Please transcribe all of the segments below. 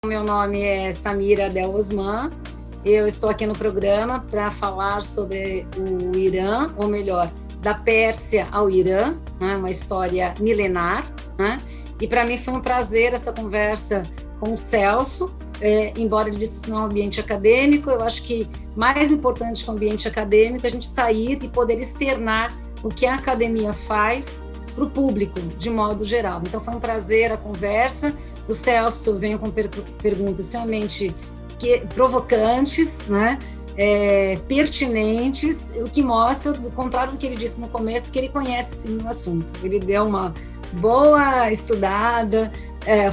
Meu nome é Samira Adel Osman, eu estou aqui no programa para falar sobre o Irã, ou melhor, da Pérsia ao Irã, né, uma história milenar, né, e para mim foi um prazer essa conversa com o Celso, embora ele disse no ambiente acadêmico, eu acho que mais importante que o ambiente acadêmico é a gente sair e poder externar o que a academia faz para o público, de modo geral. Então foi um prazer a conversa. O Celso veio com perguntas extremamente provocantes, né? Pertinentes, o que mostra, do contrário do que ele disse no começo, que ele conhece sim o assunto. Ele deu uma boa estudada,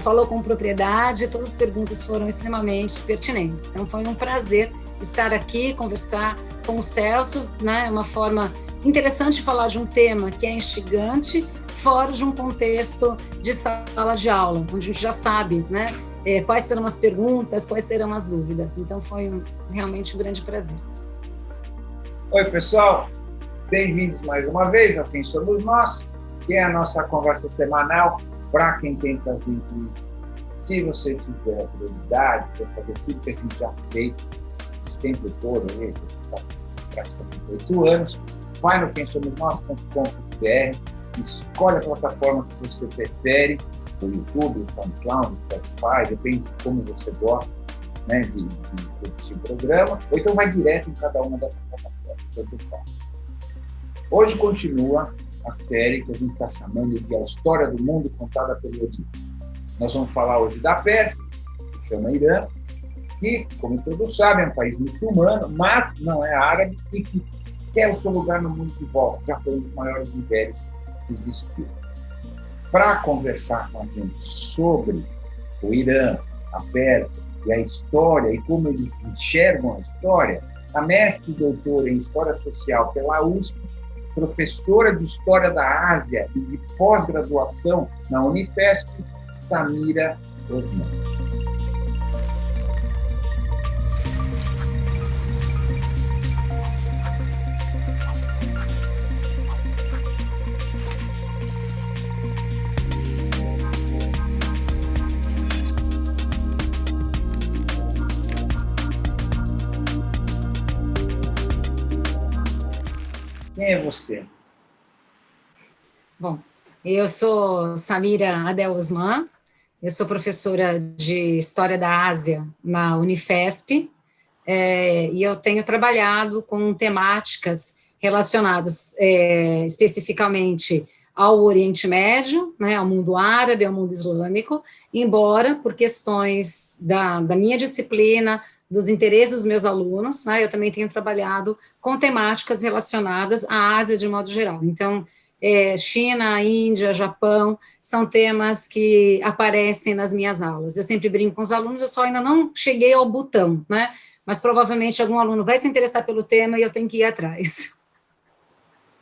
falou com propriedade, todas as perguntas foram extremamente pertinentes. Então foi um prazer estar aqui, conversar com o Celso, né? Uma forma interessante de falar de um tema que é instigante, fora de um contexto de sala de aula, onde a gente já sabe, né, quais serão as perguntas, quais serão as dúvidas. Então, foi realmente um grande prazer. Oi, pessoal. Bem-vindos mais uma vez ao Quem Somos Nós, que é a nossa conversa semanal para quem tenta vir isso. Se você tiver curiosidade, quer saber tudo que a gente já fez esse tempo todo, praticamente 8 anos, vai no quemsomosnós.com.br, escolhe a plataforma que você prefere, o YouTube, o SoundCloud, o Spotify, depende de como você gosta, né, de produzir o programa, ou então vai direto em cada uma dessas plataformas, que é o que eu faço. Hoje continua a série que a gente está chamando de A História do Mundo Contada pelo Oriente. Nós vamos falar hoje da Pérsia, que chama Irã, que, como todos sabem, é um país muçulmano, mas não é árabe e que quer o seu lugar no mundo de volta, já foi um dos maiores impérios que existiu. Para conversar com a gente sobre o Irã, a Pérsia e a história e como eles enxergam a história, a mestre e doutora em História Social pela USP, professora de História da Ásia e de pós-graduação na Unifesp, Samira Osman. Quem é você? Bom, eu sou Samira Adel Osman, eu sou professora de História da Ásia na Unifesp, e eu tenho trabalhado com temáticas relacionadas especificamente ao Oriente Médio, né, ao mundo árabe, ao mundo islâmico, embora por questões da minha disciplina, dos interesses dos meus alunos, né, eu também tenho trabalhado com temáticas relacionadas à Ásia de modo geral. Então, China, Índia, Japão, são temas que aparecem nas minhas aulas. Eu sempre brinco com os alunos, eu só ainda não cheguei ao botão, né, mas provavelmente algum aluno vai se interessar pelo tema e eu tenho que ir atrás.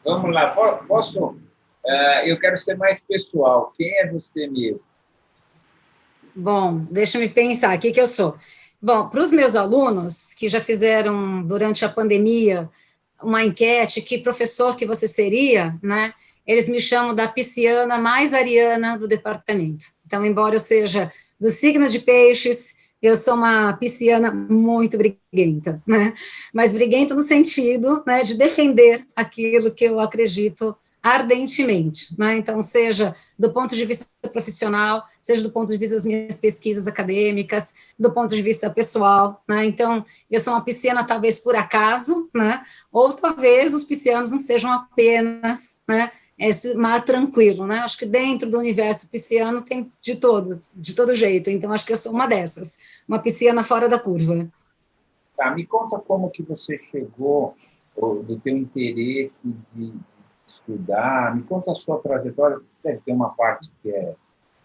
Vamos lá, posso? Eu quero ser mais pessoal. Quem é você mesmo? Bom, deixa eu pensar, o que eu sou? Bom, para os meus alunos que já fizeram durante a pandemia uma enquete, que professor que você seria, né? Eles me chamam da pisciana mais ariana do departamento. Então, embora eu seja do signo de peixes, eu sou uma pisciana muito briguenta, né? Mas briguenta no sentido, né, de defender aquilo que eu acredito ardentemente, né? Então, seja do ponto de vista profissional, seja do ponto de vista das minhas pesquisas acadêmicas, do ponto de vista pessoal, né? Então, eu sou uma pisciana talvez por acaso, né? Ou talvez os piscianos não sejam apenas, né, esse mar tranquilo, né? Acho que dentro do universo pisciano tem de todo jeito. Então, acho que eu sou uma dessas, uma pisciana fora da curva. Tá, me conta como que você chegou, do teu interesse de estudar, me conta a sua trajetória. Deve ter uma parte que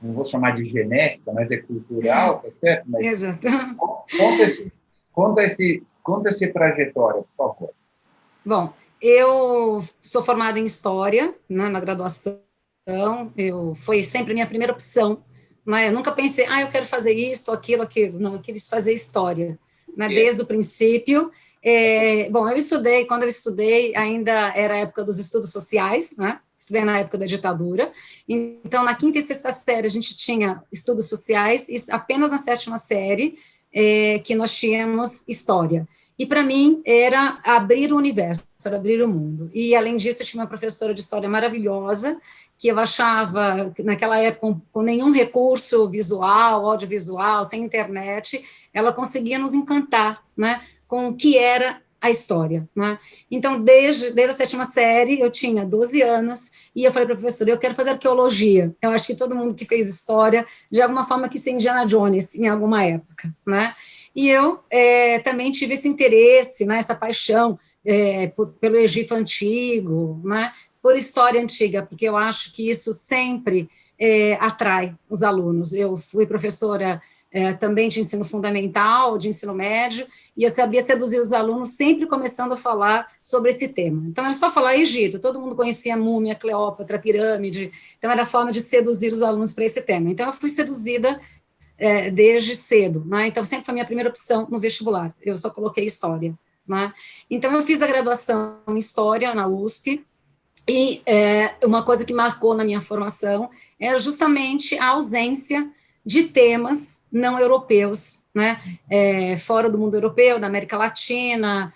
não vou chamar de genética, mas é cultural, tá certo? Mas exato. Conta essa trajetória, por favor. Bom, eu sou formada em História, né, na graduação, foi sempre minha primeira opção, né, eu nunca pensei, eu quero fazer isso, aquilo, não, eu quis fazer História, né, desde o princípio. Bom, quando eu estudei, ainda era a época dos estudos sociais, né, estudei na época da ditadura, então na quinta e sexta série a gente tinha estudos sociais, e apenas na sétima série que nós tínhamos história. E para mim era abrir o universo, era abrir o mundo. E além disso eu tinha uma professora de história maravilhosa, que eu achava, naquela época, com nenhum recurso visual, audiovisual, sem internet, ela conseguia nos encantar, né, com o que era a história, né? Então, desde a sétima série, eu tinha 12 anos, e eu falei para a professora, eu quero fazer arqueologia. Eu acho que todo mundo que fez história, de alguma forma, quis ser Indiana Jones, em alguma época, né? E eu também tive esse interesse, né, essa paixão pelo Egito Antigo, né, por história antiga, porque eu acho que isso sempre atrai os alunos. Eu fui professora também de ensino fundamental, de ensino médio, e eu sabia seduzir os alunos sempre começando a falar sobre esse tema. Então, era só falar Egito, todo mundo conhecia a múmia, Cleópatra, a pirâmide, então era a forma de seduzir os alunos para esse tema. Então, eu fui seduzida desde cedo, né? Então, sempre foi a minha primeira opção no vestibular, eu só coloquei História, né? Então, eu fiz a graduação em História na USP, e uma coisa que marcou na minha formação é justamente a ausência de temas não europeus, né? Fora do mundo europeu, da América Latina,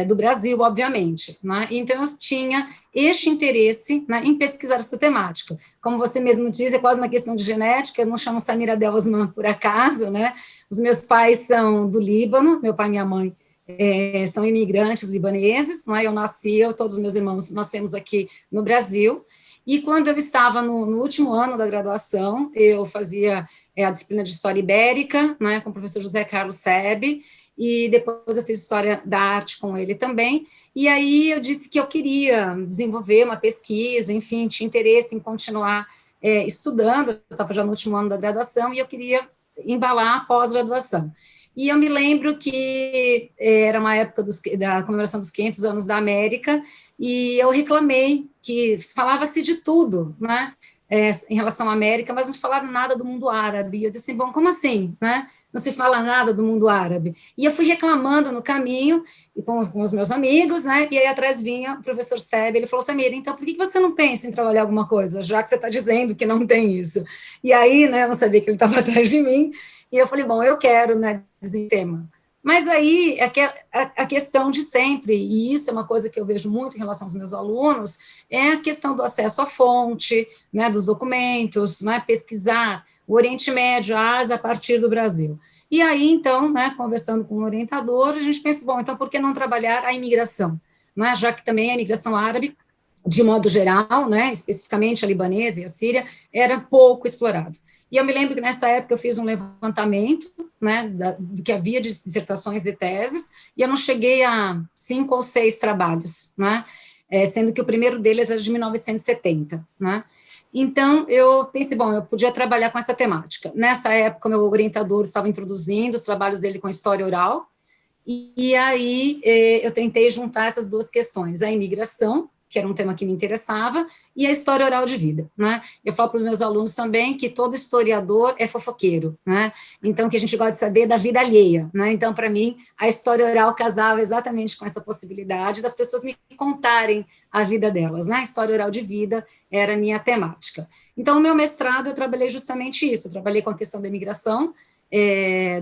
do Brasil, obviamente, né? Então, eu tinha este interesse, né, em pesquisar essa temática. Como você mesmo diz, é quase uma questão de genética, eu não chamo Samira Delvasman por acaso, né? Os meus pais são do Líbano, meu pai e minha mãe são imigrantes libaneses, né? Todos os meus irmãos nascemos aqui no Brasil, e quando eu estava no último ano da graduação, eu fazia a disciplina de História Ibérica, né, com o professor José Carlos Sebe, e depois eu fiz História da Arte com ele também, e aí eu disse que eu queria desenvolver uma pesquisa, enfim, tinha interesse em continuar estudando, eu estava já no último ano da graduação, e eu queria embalar a pós-graduação. E eu me lembro que era uma época da comemoração dos 500 anos da América, e eu reclamei que falava-se de tudo, né, em relação à América, mas não se falava nada do mundo árabe. E eu disse assim, bom, como assim, né? Não se fala nada do mundo árabe. E eu fui reclamando no caminho com os meus amigos, né? E aí atrás vinha o professor Sebe, ele falou, Samira, então por que você não pensa em trabalhar alguma coisa, já que você está dizendo que não tem isso? E aí, né, eu não sabia que ele estava atrás de mim, e eu falei, bom, eu quero, né, esse tema. Mas aí, a questão de sempre, e isso é uma coisa que eu vejo muito em relação aos meus alunos, é a questão do acesso à fonte, né, dos documentos, né, pesquisar o Oriente Médio, a Ásia, a partir do Brasil. E aí, então, né, conversando com o orientador, a gente pensa, bom, então por que não trabalhar a imigração? Né, já que também a imigração árabe, de modo geral, né, especificamente a libanesa e a síria, era pouco explorado. E eu me lembro que nessa época eu fiz um levantamento, né, do que havia de dissertações e teses, e eu não cheguei a 5 ou 6 trabalhos, né, sendo que o primeiro deles era de 1970, né. Então, eu pensei, bom, eu podia trabalhar com essa temática. Nessa época, meu orientador estava introduzindo os trabalhos dele com história oral, e aí eu tentei juntar essas duas questões, a imigração, que era um tema que me interessava, e a história oral de vida, né? Eu falo para os meus alunos também que todo historiador é fofoqueiro, né? Então, que a gente gosta de saber da vida alheia, né? Então, para mim, a história oral casava exatamente com essa possibilidade das pessoas me contarem a vida delas, né? A história oral de vida era a minha temática. Então, o meu mestrado, eu trabalhei justamente isso, eu trabalhei com a questão da imigração,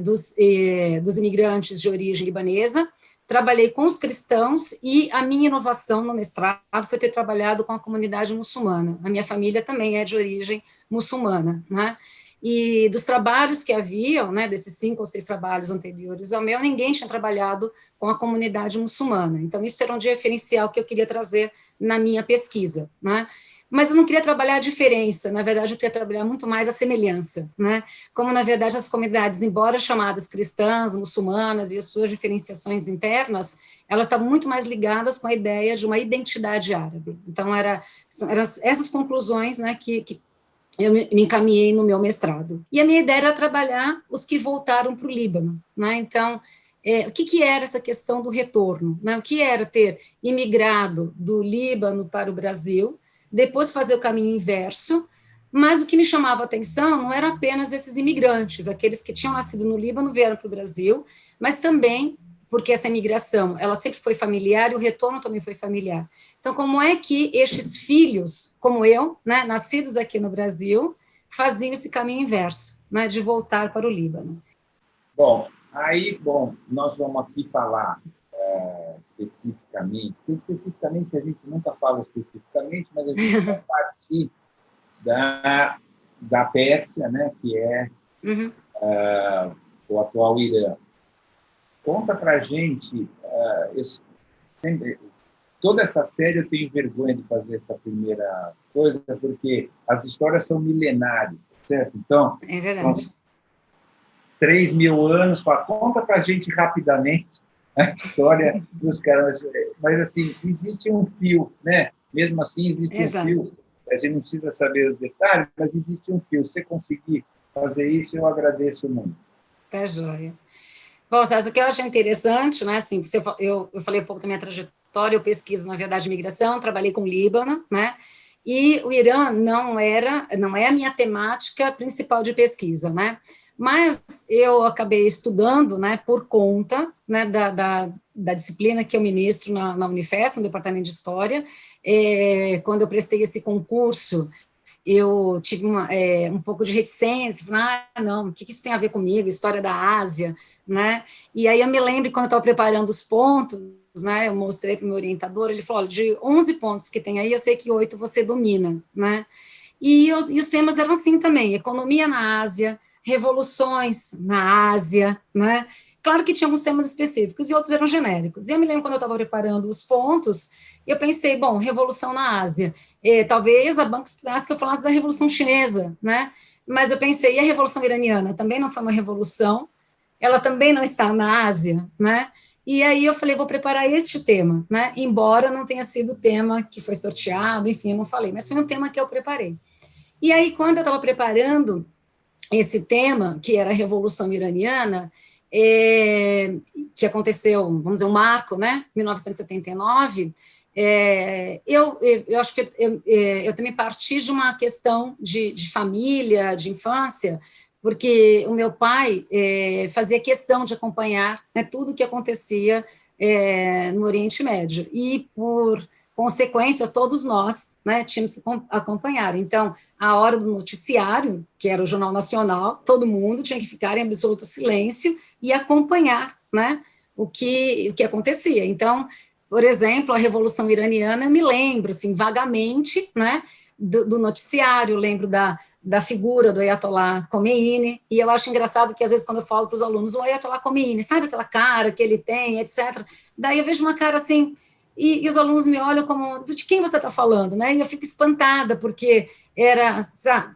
dos imigrantes de origem libanesa, trabalhei com os cristãos, e a minha inovação no mestrado foi ter trabalhado com a comunidade muçulmana. A minha família também é de origem muçulmana, né? E dos trabalhos que haviam, né, desses 5 ou 6 trabalhos anteriores ao meu, ninguém tinha trabalhado com a comunidade muçulmana. Então, isso era um diferencial que eu queria trazer na minha pesquisa, né? Mas eu não queria trabalhar a diferença, na verdade, eu queria trabalhar muito mais a semelhança, né? Como, na verdade, as comunidades, embora chamadas cristãs, muçulmanas e as suas diferenciações internas, elas estavam muito mais ligadas com a ideia de uma identidade árabe. Então, eram essas conclusões, né, que eu me encaminhei no meu mestrado. E a minha ideia era trabalhar os que voltaram para o Líbano, né? Então, o que era essa questão do retorno, né? O que era ter imigrado do Líbano para o Brasil, depois fazer o caminho inverso, mas o que me chamava a atenção não era apenas esses imigrantes, aqueles que tinham nascido no Líbano, vieram para o Brasil, mas também, porque essa imigração, ela sempre foi familiar e o retorno também foi familiar. Então, como é que estes filhos, como eu, né, nascidos aqui no Brasil, faziam esse caminho inverso, né, de voltar para o Líbano? Bom, nós vamos aqui falar especificamente a gente nunca fala especificamente, mas a gente vai partir da Pérsia, né, que é o atual Irã. Conta para a gente, toda essa série eu tenho vergonha de fazer essa primeira coisa, porque as histórias são milenares, certo? Então, é verdade. 3.000 anos, conta para a gente rapidamente a história dos caras. Mas, assim, existe um fio, né? Mesmo assim, existe um fio. A gente não precisa saber os detalhes, mas existe um fio. Se você conseguir fazer isso, eu agradeço muito. Tá joia. Bom, Sérgio, o que eu achei interessante, né, assim, eu falei um pouco da minha trajetória, eu pesquiso, na verdade, migração, trabalhei com o Líbano, né, e o Irã não é a minha temática principal de pesquisa, né, mas eu acabei estudando, né, por conta, né, da disciplina que eu ministro na Unifesp, no Departamento de História, quando eu prestei esse concurso, eu tive um pouco de reticência, não, o que isso tem a ver comigo, história da Ásia, né? E aí eu me lembro, quando eu estava preparando os pontos, né, eu mostrei para o meu orientador, ele falou, olha, de 11 pontos que tem aí, eu sei que 8 você domina, né? E os temas eram assim também, economia na Ásia, revoluções na Ásia, né? Claro que tinha alguns temas específicos e outros eram genéricos. E eu me lembro, quando eu estava preparando os pontos, eu pensei, bom, revolução na Ásia, talvez a banca esperasse que eu falasse da Revolução Chinesa, né? Mas eu pensei, e a Revolução Iraniana? Também não foi uma revolução, ela também não está na Ásia, né? E aí eu falei, vou preparar este tema, né? Embora não tenha sido o tema que foi sorteado, enfim, eu não falei, mas foi um tema que eu preparei. E aí, quando eu estava preparando esse tema, que era a Revolução Iraniana, que aconteceu, vamos dizer, um marco, né? 1979, eu acho que eu também parti de uma questão de família, de infância, porque o meu pai fazia questão de acompanhar, né, tudo o que acontecia no Oriente Médio, e por consequência, todos nós, né, tínhamos que acompanhar. Então, a hora do noticiário, que era o Jornal Nacional, todo mundo tinha que ficar em absoluto silêncio e acompanhar, né, o que acontecia. Então, por exemplo, a Revolução Iraniana, eu me lembro, assim, vagamente, né, do noticiário, lembro da figura do Ayatollah Khomeini, e eu acho engraçado que, às vezes, quando eu falo para os alunos, o Ayatollah Khomeini, sabe aquela cara que ele tem, etc., daí eu vejo uma cara assim, e os alunos me olham como, de quem você está falando, né? E eu fico espantada, porque era, sabe,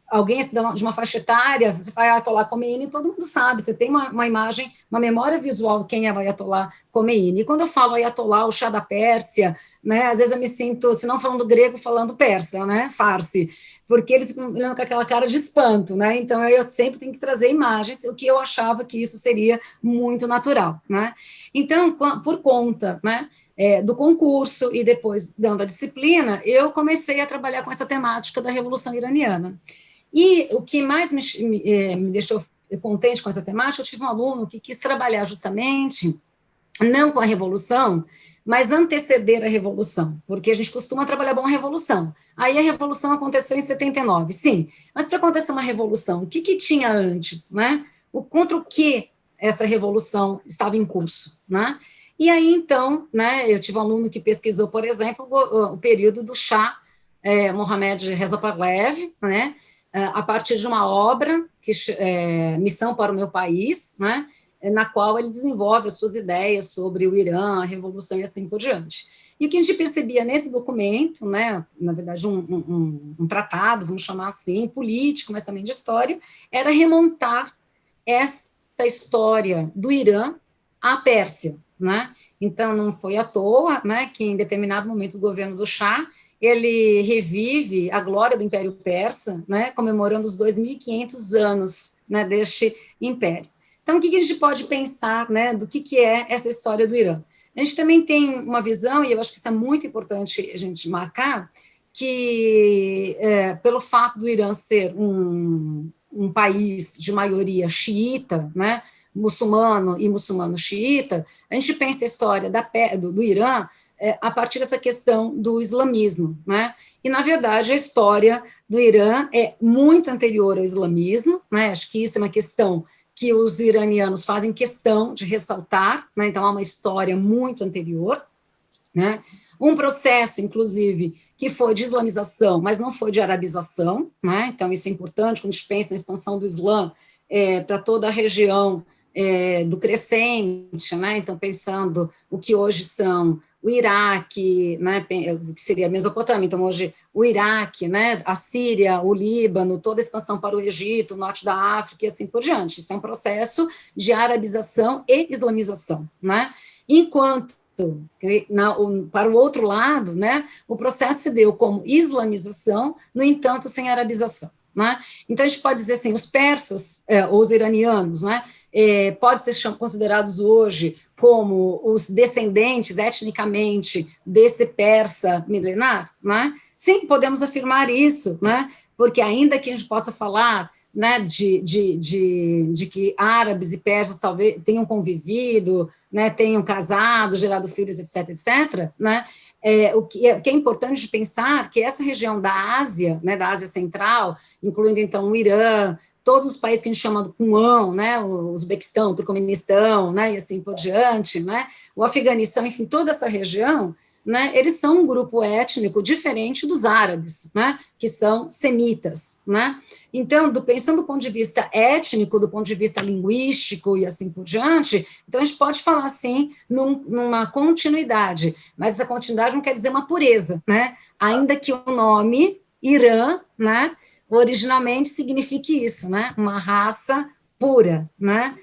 alguém assim, de uma faixa etária, você fala Ayatollah Khomeini, todo mundo sabe, você tem uma imagem, uma memória visual de quem é o Ayatollah Khomeini. E quando eu falo Ayatollah, o chá da Pérsia, né, às vezes eu me sinto, se não falando grego, falando persa, né, farsi, porque eles ficam olhando com aquela cara de espanto, né? Então eu sempre tenho que trazer imagens, o que eu achava que isso seria muito natural, né? Então, por conta, né, do concurso e depois dando a disciplina, eu comecei a trabalhar com essa temática da Revolução Iraniana. E o que mais me deixou contente com essa temática, eu tive um aluno que quis trabalhar justamente, não com a Revolução, mas anteceder a Revolução, porque a gente costuma trabalhar bom a Revolução. Aí a Revolução aconteceu em 79, sim, mas para acontecer uma Revolução, o que tinha antes, né? Contra o que essa Revolução estava em curso, né? E aí, então, né, eu tive um aluno que pesquisou, por exemplo, o período do Shah Mohammad Reza Pahlavi, né, a partir de uma obra, Missão para o Meu País, né, na qual ele desenvolve as suas ideias sobre o Irã, a Revolução e assim por diante. E o que a gente percebia nesse documento, né, na verdade um tratado, vamos chamar assim, político, mas também de história, era remontar essa história do Irã à Pérsia, né? Então, não foi à toa, né, que em determinado momento do governo do Shah, ele revive a glória do Império Persa, né, comemorando os 2.500 anos, né, deste império. Então, o que a gente pode pensar, né, do que é essa história do Irã? A gente também tem uma visão, e eu acho que isso é muito importante a gente marcar, que pelo fato do Irã ser um país de maioria xiita, né, muçulmano e muçulmano xiita, a gente pensa a história do Irã a partir dessa questão do islamismo, né? E, na verdade, a história do Irã é muito anterior ao islamismo, né? Acho que isso é uma questão que os iranianos fazem questão de ressaltar, né? Então, há uma história muito anterior, né? Um processo, inclusive, que foi de islamização, mas não foi de arabização, né? Então, isso é importante quando a gente pensa na expansão do Islã para toda a região do Crescente, né? Então, pensando o que hoje são o Iraque, né, que seria a Mesopotâmia, então hoje o Iraque, né, a Síria, o Líbano, toda a expansão para o Egito, o norte da África e assim por diante. Isso é um processo de arabização e islamização, né? Enquanto para o outro lado, né, o processo se deu como islamização, no entanto, sem arabização, né? Então, a gente pode dizer assim, os persas, ou os iranianos, né, podem ser considerados hoje como os descendentes, etnicamente, desse persa milenar, né? Sim, podemos afirmar isso, né? Porque ainda que a gente possa falar, né, de que árabes e persas talvez tenham convivido, né, tenham casado, gerado filhos, etc., etc., né, o que é importante de pensar que essa região da Ásia, né, da Ásia Central, incluindo, então, o Irã, todos os países que a gente chama do Cumã, né, o Uzbequistão, o Turcomenistão, né, e assim por diante, né, o Afeganistão, enfim, toda essa região, né, eles são um grupo étnico diferente dos árabes, né, que são semitas, né. Então, pensando do ponto de vista étnico, do ponto de vista linguístico e assim por diante, então a gente pode falar, assim, numa continuidade, mas essa continuidade não quer dizer uma pureza, né, ainda que o nome Irã, né, originalmente signifique isso, né, uma raça pura, né,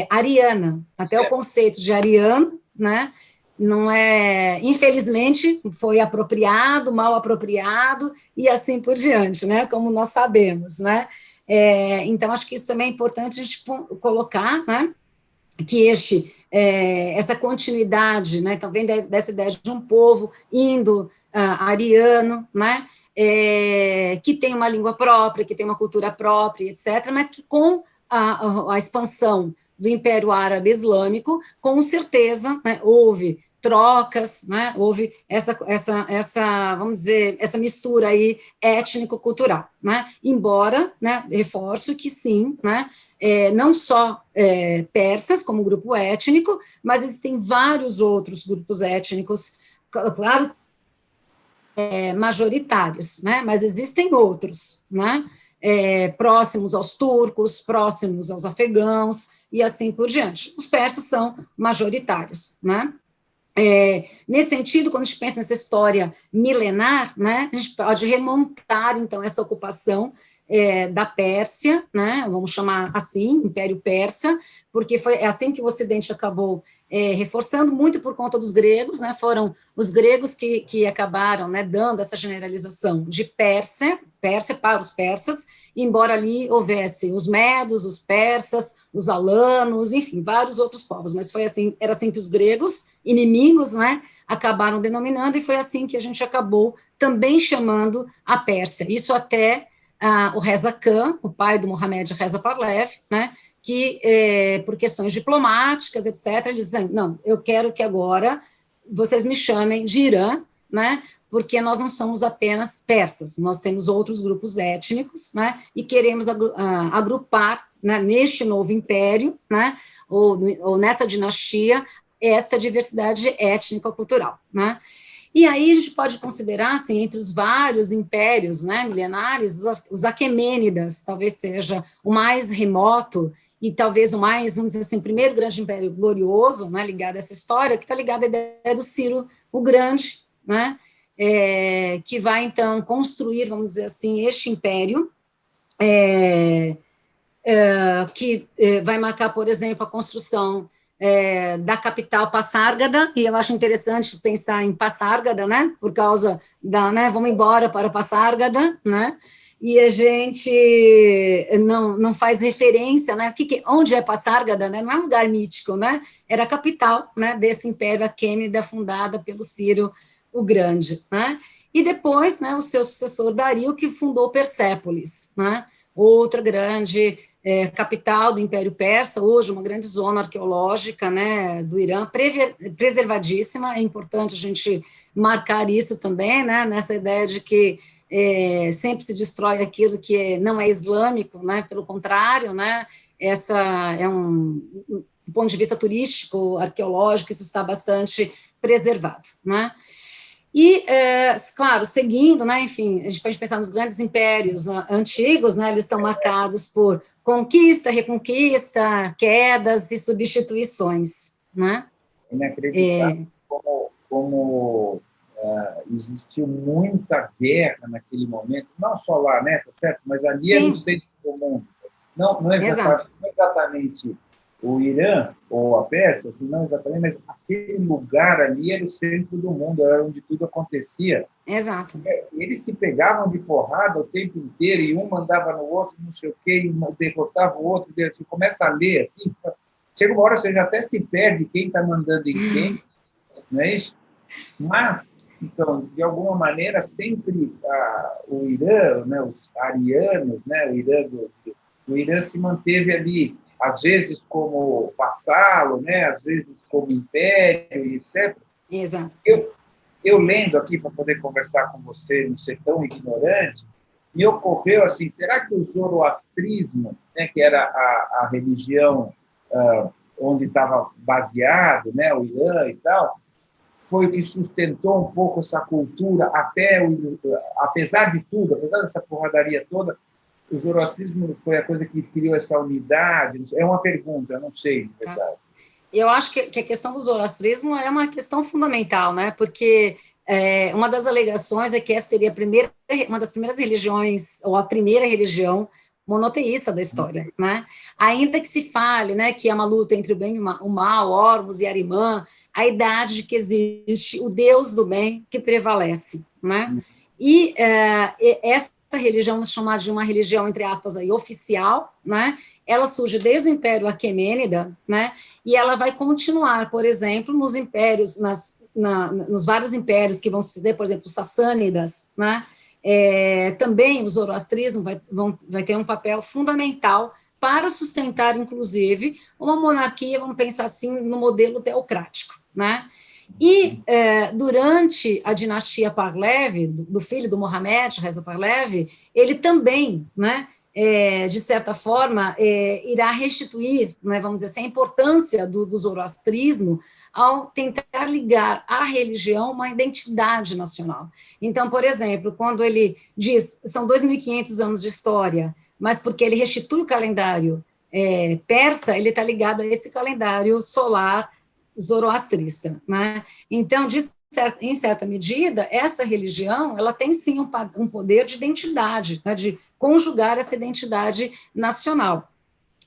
ariana, até o conceito de ariano, né, não é, infelizmente, foi apropriado, mal apropriado, e assim por diante, né, como nós sabemos, né, então, acho que isso também é importante a gente colocar, né, que essa continuidade, né, então vem dessa ideia de um povo indo-ariano, né, que tem uma língua própria, que tem uma cultura própria, etc., mas que com a expansão do Império Árabe Islâmico, com certeza, né, houve trocas, né, houve vamos dizer, essa mistura aí étnico-cultural, né, embora, né, reforço que sim, né, não só persas como grupo étnico, mas existem vários outros grupos étnicos, claro, majoritários, né, mas existem outros, né, próximos aos turcos, próximos aos afegãos, e assim por diante. Os persas são majoritários, né. Nesse sentido, quando a gente pensa nessa história milenar, né, a gente pode remontar, então, essa ocupação da Pérsia, né, vamos chamar assim, Império Persa, porque foi assim que o Ocidente acabou reforçando, muito por conta dos gregos, né, foram os gregos que acabaram, né, dando essa generalização de Pérsia para os persas, embora ali houvesse os medos, os persas, os alanos, enfim, vários outros povos, mas foi assim, era assim que os gregos, inimigos, né, acabaram denominando, e foi assim que a gente acabou também chamando a Pérsia, isso até o Reza Khan, o pai do Mohamed Reza Pahlavi, né, que por questões diplomáticas, etc., eles dizem, não, eu quero que agora vocês me chamem de Irã, né, porque nós não somos apenas persas, nós temos outros grupos étnicos, né, e queremos agrupar, né, neste novo império, né, ou nessa dinastia, esta diversidade étnico-cultural, né. E aí a gente pode considerar, assim, entre os vários impérios, né, milenares, os Aquemênidas talvez seja o mais remoto e talvez o mais, vamos dizer assim, o primeiro grande império glorioso, né, ligado a essa história, que está ligado à ideia do Ciro o Grande, né, que vai, então, construir, vamos dizer assim, este império, que vai marcar, por exemplo, a construção da capital Passárgada, e eu acho interessante pensar em Passárgada, né, por causa né, vamos embora para Passárgada, né, e a gente não faz referência, né, onde é Passárgada, né, não é um lugar mítico, né, era a capital, né, desse império aquêmida fundada pelo Ciro o Grande, né, e depois, né, o seu sucessor Dario, que fundou Persépolis, né, outra grande capital do Império Persa, hoje uma grande zona arqueológica, né, do Irã, preservadíssima. É importante a gente marcar isso também, né, nessa ideia de que sempre se destrói aquilo que não é islâmico, né, pelo contrário, né, essa é do ponto de vista turístico, arqueológico, isso está bastante preservado, né. E, claro, seguindo, né, enfim, a gente pode pensar nos grandes impérios antigos, né, eles estão marcados por conquista, reconquista, quedas e substituições, né? Inacreditável como existiu muita guerra naquele momento, não só lá, né, tá certo? Mas ali era o centro do mundo. Não exatamente o Irã ou a Pérsia, assim, não exatamente, mas aquele lugar ali era o centro do mundo, era onde tudo acontecia. Exato. Eles se pegavam de porrada o tempo inteiro, e um mandava no outro, não sei o quê, e um derrotava o outro, e você começa a ler, assim, chega uma hora você já até se perde quem está mandando em quem, não é isso? Mas, então, de alguma maneira, sempre o Irã, né, os arianos, né, o Irã se manteve ali, às vezes como vassalo, né, às vezes como império, etc. Exato. Eu lendo aqui para poder conversar com você, não ser tão ignorante, me ocorreu assim, será que o zoroastrismo, né, que era a religião onde estava baseado, né, o Irã e tal, foi o que sustentou um pouco essa cultura apesar de tudo, apesar dessa porradaria toda, o zoroastrismo foi a coisa que criou essa unidade? É uma pergunta, eu não sei, de verdade. Eu acho que a questão do zoroastrismo é uma questão fundamental, né? Porque uma das alegações é que essa seria uma das primeiras religiões, ou a primeira religião monoteísta da história, né? Ainda que se fale, né, que é uma luta entre o bem e o mal, Horus e Arimã, a idade de que existe o Deus do bem que prevalece, né? E essa religião, vamos chamar de uma religião, entre aspas, aí, oficial, né? Ela surge desde o Império Aquemênida, né? E ela vai continuar, por exemplo, nos impérios, nos vários impérios que vão se dizer, por exemplo, os Sassânidas, né? Também o zoroastrismo vai ter um papel fundamental para sustentar, inclusive, uma monarquia, vamos pensar assim, no modelo teocrático, né? E durante a dinastia Parlev, do filho do Mohammed, Reza Parlev, ele também, né, de certa forma, irá restituir, né, vamos dizer assim, a importância do zoroastrismo ao tentar ligar à religião uma identidade nacional. Então, por exemplo, quando ele diz, são 2.500 anos de história, mas porque ele restitui o calendário persa, ele está ligado a esse calendário solar zoroastrista, né? Então, em certa medida, essa religião, ela tem sim um poder de identidade, né, de conjugar essa identidade nacional,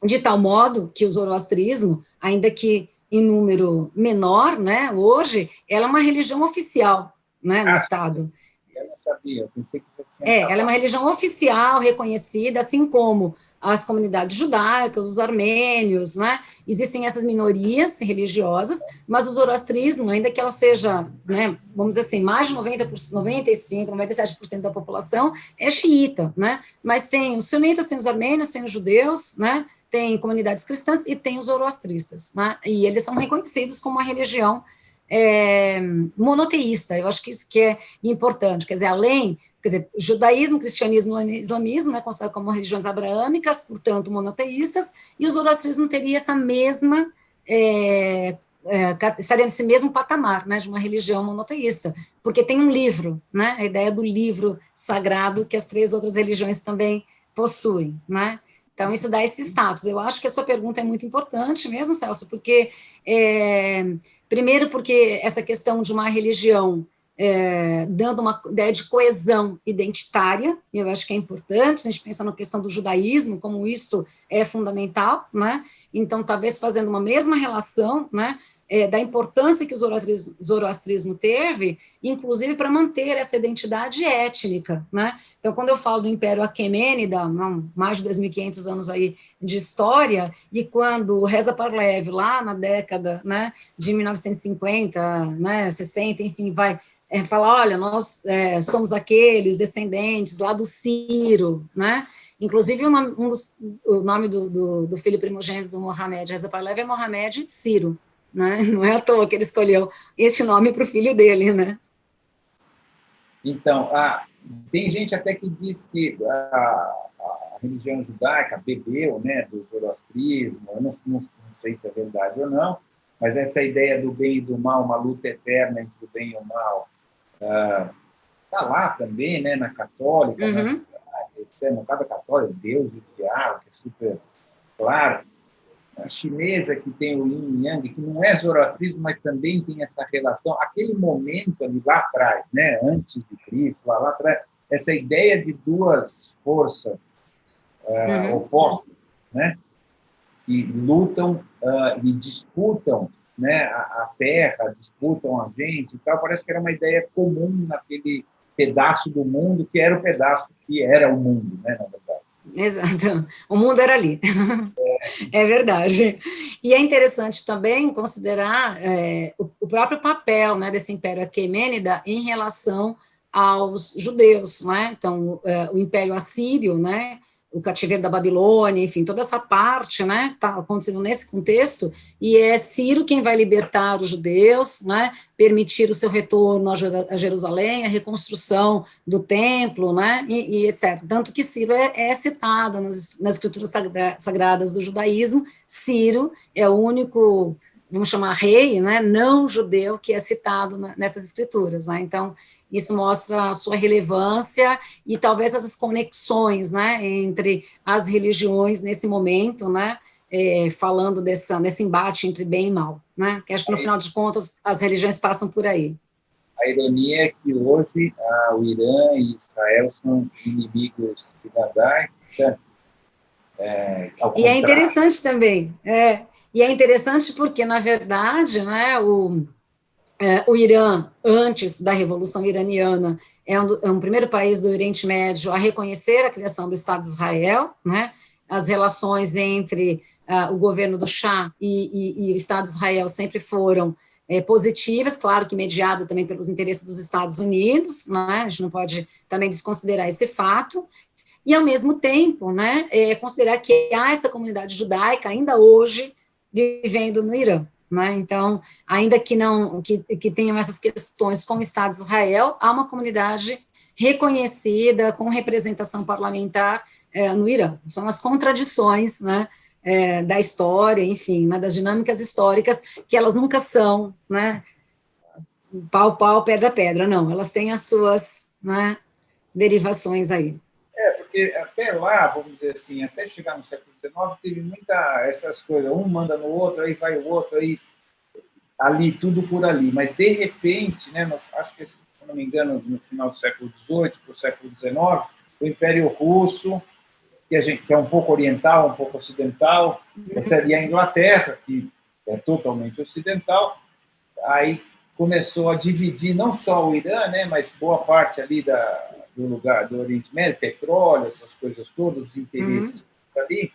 de tal modo que o zoroastrismo, ainda que em número menor, né, hoje, ela é uma religião oficial, né, no Estado. Eu não sabia, eu pensei que você tinha ela é uma religião oficial, reconhecida, assim como as comunidades judaicas, os armênios, né? Existem essas minorias religiosas, mas o zoroastrismo, ainda que ela seja, né, vamos dizer assim, mais de 90%, 95%, 97% da população é xiita, né? Mas tem os sunitas, tem os armênios, tem os judeus, né? Tem comunidades cristãs e tem os zoroastristas, né? E eles são reconhecidos como uma religião monoteísta. Eu acho que isso que é importante, quer dizer, judaísmo, cristianismo e islamismo, né, considerados como religiões abraâmicas, portanto, monoteístas, e o zoroastrismo teria essa mesma, estaria nesse mesmo patamar, né, de uma religião monoteísta, porque tem um livro, né, a ideia do livro sagrado que as três outras religiões também possuem, né. Então, isso dá esse status. Eu acho que a sua pergunta é muito importante mesmo, Celso, porque, primeiro, porque essa questão de uma religião dando uma ideia de coesão identitária, e eu acho que é importante, a gente pensa na questão do judaísmo, como isso é fundamental, né? Então, talvez fazendo uma mesma relação, né, da importância que o zoroastrismo teve, inclusive para manter essa identidade étnica, né? Então, quando eu falo do Império Aquemênida, mais de 2.500 anos aí de história, e quando Reza Parlev, lá na década, né, de 1950, né, 60, enfim, vai falar, olha, nós somos aqueles descendentes lá do Ciro, né? Inclusive, o nome do filho primogênito do Mohamed Reza Pahlavi é Mohamed Ciro, né? Não é à toa que ele escolheu esse nome para o filho dele, né? Então, tem gente até que diz que a religião judaica bebeu, né, do zoroastrismo. Eu não sei se é verdade ou não, mas essa ideia do bem e do mal, uma luta eterna entre o bem e o mal, está lá também, né, na católica, né? No caso da católica, Deus e o diabo, que é super claro. A chinesa, que tem o yin e yang, que não é zoroastrismo, mas também tem essa relação, aquele momento ali lá atrás, né, antes de Cristo, lá atrás, essa ideia de duas forças opostas, né, que lutam e disputam, né, a terra, disputam a gente e tal. Parece que era uma ideia comum naquele pedaço do mundo que era o pedaço que era o mundo, né, na verdade. Exato, o mundo era ali. É verdade. E é interessante também considerar o próprio papel, né, desse Império Aquemênida em relação aos judeus, né? Então, o Império Assírio, né, o cativeiro da Babilônia, enfim, toda essa parte, né, está acontecendo nesse contexto, e é Ciro quem vai libertar os judeus, né, permitir o seu retorno a Jerusalém, a reconstrução do templo, né, e etc. Tanto que Ciro é citado nas escrituras sagradas do judaísmo. Ciro é o único, vamos chamar, rei, né, não judeu que é citado nessas escrituras, né? Então, isso mostra a sua relevância e talvez essas conexões, né, entre as religiões nesse momento, né, falando desse embate entre bem e mal, né? Que acho que no final de contas as religiões passam por aí. A ironia é que hoje o Irã e Israel são inimigos cidadãos, né? E é interessante também, e é interessante porque, na verdade, né, o Irã, antes da Revolução Iraniana, é um primeiro país do Oriente Médio a reconhecer a criação do Estado de Israel, né? As relações entre o governo do Shah e o Estado de Israel sempre foram positivas, claro que mediado também pelos interesses dos Estados Unidos, né? A gente não pode também desconsiderar esse fato, e, ao mesmo tempo, né, considerar que há essa comunidade judaica ainda hoje vivendo no Irã. Né? Então, ainda que não que tenham essas questões com o Estado de Israel, há uma comunidade reconhecida com representação parlamentar no Irã. São as contradições, né, da história, enfim, né, das dinâmicas históricas, que elas nunca são, né, pau, pau, pedra, pedra, não. Elas têm as suas, né, derivações aí. Porque até lá, vamos dizer assim, até chegar no século XIX, teve muita essas coisas, um manda no outro, aí vai o outro, aí ali, tudo por ali. Mas, de repente, né, acho que, se não me engano, no final do século XVIII para o século XIX, o Império Russo, que é um pouco oriental, um pouco ocidental, e a Inglaterra, que é totalmente ocidental, aí começou a dividir não só o Irã, né, mas boa parte ali do lugar do Oriente Médio, petróleo, essas coisas todas, os interesses ali.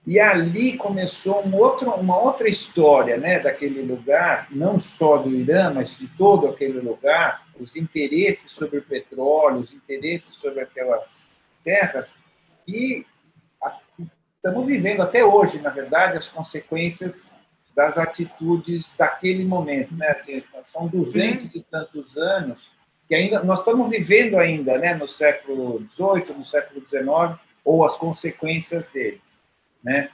E ali começou uma outra história, né, daquele lugar, não só do Irã, mas de todo aquele lugar, os interesses sobre o petróleo, os interesses sobre aquelas terras, e estamos vivendo até hoje, na verdade, as consequências das atitudes daquele momento, né? Assim, são 200 e tantos anos que ainda nós estamos vivendo ainda, né, no século XVIII, no século XIX, ou as consequências dele, né?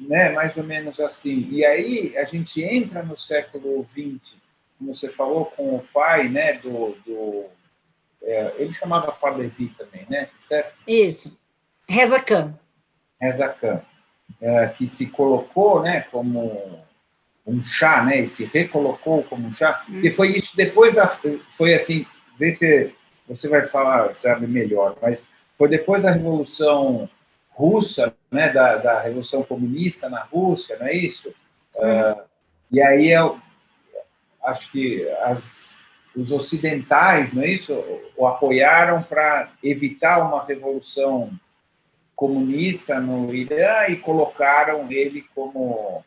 Né, mais ou menos assim. E aí a gente entra no século XX, como você falou, com o pai, né, ele chamava Pahlavi também, né? Certo? Isso. Reza Khan. Reza Khan, que se colocou, né, como um chá, né, e se recolocou como um chá, que foi isso depois foi assim, vê se você vai falar, sabe melhor, mas foi depois da Revolução Russa, né, da Revolução Comunista na Rússia, não é isso? E aí eu acho que os ocidentais, não é isso, o apoiaram para evitar uma revolução comunista no Irã e colocaram ele como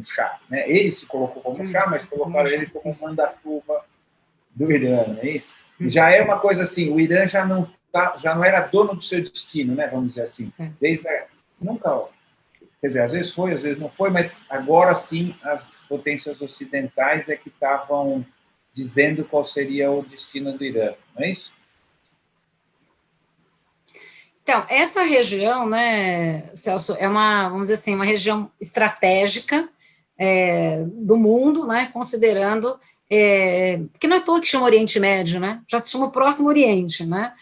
chá, né? Ele se colocou como chá, mas colocaram ele como manda-chuva do Irã, não é isso? E já é uma coisa assim, o Irã já não já não era dono do seu destino, né? Vamos dizer assim. Nunca, quer dizer, às vezes foi, às vezes não foi, mas agora sim as potências ocidentais é que estavam dizendo qual seria o destino do Irã, não é isso? Então, essa região, né, Celso, é vamos dizer assim, uma região estratégica do mundo, né, considerando porque não é à toa que chama Oriente Médio, né, já se chama Próximo Oriente, né,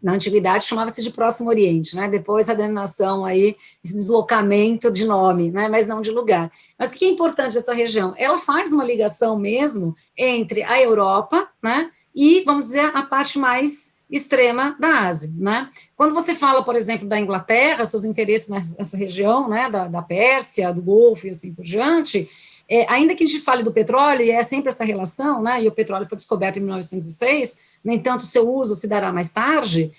na antiguidade chamava-se de Próximo Oriente, né, depois a denominação aí, esse deslocamento de nome, né, mas não de lugar. Mas o que é importante dessa região? Ela faz uma ligação mesmo entre a Europa, né, e, vamos dizer, a parte mais extrema da Ásia, né? Quando você fala, por exemplo, da Inglaterra, seus interesses nessa região, né, da Pérsia, do Golfo e assim por diante, ainda que a gente fale do petróleo, e é sempre essa relação, né, e o petróleo foi descoberto em 1906, no entanto, o seu uso se dará mais tarde,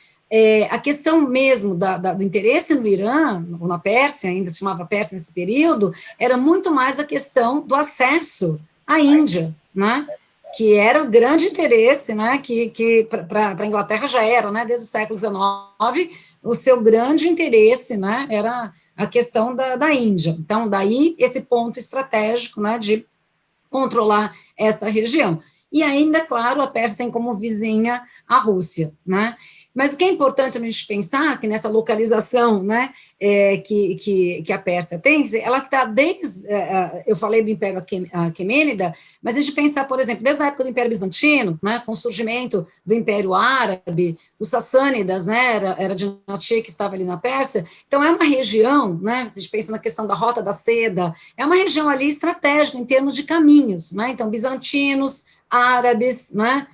a questão mesmo do interesse no Irã, ou na Pérsia, ainda se chamava Pérsia nesse período, era muito mais da questão do acesso à Índia, né, que era o grande interesse, né, que para a Inglaterra já era, né, desde o século XIX, o seu grande interesse, né, era a questão da Índia. Então, daí esse ponto estratégico, né, de controlar essa região. E ainda, claro, a Pérsia tem como vizinha a Rússia, né? Mas o que é importante a gente pensar que nessa localização, né, que a Pérsia tem, ela está desde, eu falei do Império Aquemênida, mas a gente pensar, por exemplo, desde a época do Império Bizantino, né, com o surgimento do Império Árabe, os Sassânidas, né, era a dinastia que estava ali na Pérsia, então é uma região, né, a gente pensa na questão da Rota da Seda, é uma região ali estratégica em termos de caminhos, né, então bizantinos, árabes, né,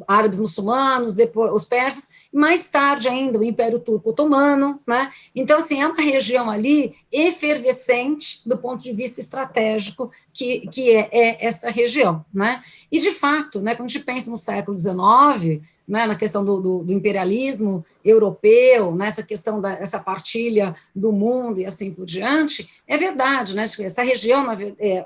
árabes muçulmanos, depois os persas, mais tarde ainda o Império Turco Otomano, né? Então, assim, é uma região ali efervescente do ponto de vista estratégico que é essa região, né? E, de fato, né, quando a gente pensa no século XIX, né, na questão do imperialismo europeu, nessa questão dessa partilha do mundo e assim por diante, é verdade, né? Essa região,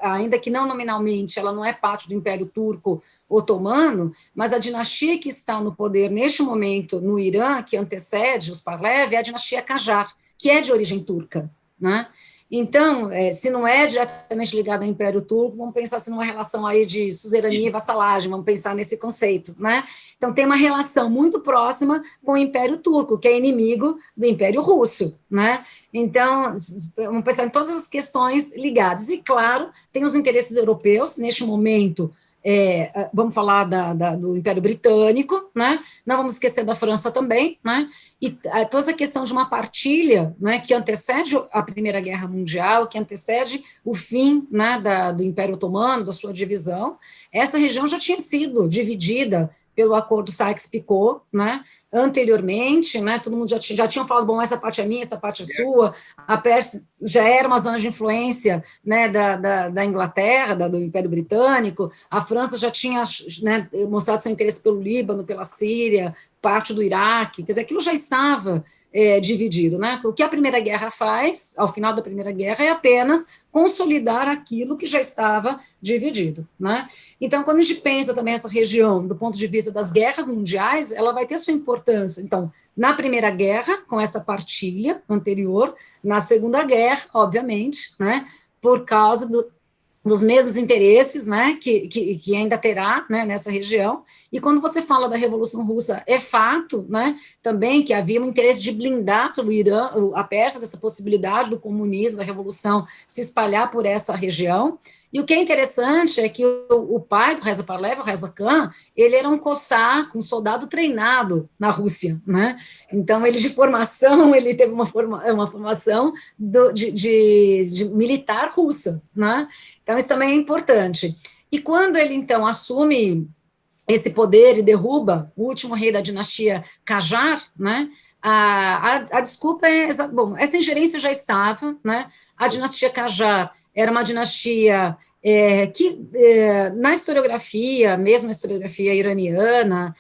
ainda que não nominalmente, ela não é parte do Império Turco Otomano, mas a dinastia que está no poder neste momento no Irã, que antecede os Pahlavi, é a dinastia Qajar, que é de origem turca, né? Então, se não é diretamente ligado ao Império Turco, vamos pensar se numa relação aí de suzerania e vassalagem, vamos pensar nesse conceito, né? Então, tem uma relação muito próxima com o Império Turco, que é inimigo do Império Russo, né? Então, vamos pensar em todas as questões ligadas. E, claro, tem os interesses europeus, neste momento, vamos falar do Império Britânico, né? Não vamos esquecer da França também, né? E toda essa questão de uma partilha, né, que antecede a Primeira Guerra Mundial, que antecede o fim, né, do Império Otomano, da sua divisão, essa região já tinha sido dividida pelo Acordo Sykes-Picot, né? Anteriormente, né, todo mundo já tinha falado, bom, essa parte é minha, essa parte é sua, a Pérsia já era uma zona de influência, né, da Inglaterra, do Império Britânico, a França já tinha, né, mostrado seu interesse pelo Líbano, pela Síria, parte do Iraque, quer dizer, aquilo já estava dividido, né? O que a Primeira Guerra faz, ao final da Primeira Guerra, é apenas consolidar aquilo que já estava dividido, né? Então, quando a gente pensa também essa região, do ponto de vista das guerras mundiais, ela vai ter sua importância. Então, na Primeira Guerra, com essa partilha anterior, na Segunda Guerra, obviamente, né? Por causa dos mesmos interesses, né, que ainda terá, né, nessa região. E quando você fala da Revolução Russa, é fato, né, também que havia um interesse de blindar o Irã, a Pérsia, dessa possibilidade do comunismo, da revolução se espalhar por essa região. E o que é interessante é que o pai do Reza Parlev, o Reza Khan, ele era um cossar, um soldado treinado na Rússia, né? Então, ele de formação, ele teve uma formação de militar russa, né? Então, isso também é importante. E quando ele, então, assume esse poder e derruba o último rei da dinastia Qajar, né? A desculpa bom, essa ingerência já estava, né? A dinastia Qajar era uma dinastia que, na historiografia, mesmo na historiografia iraniana,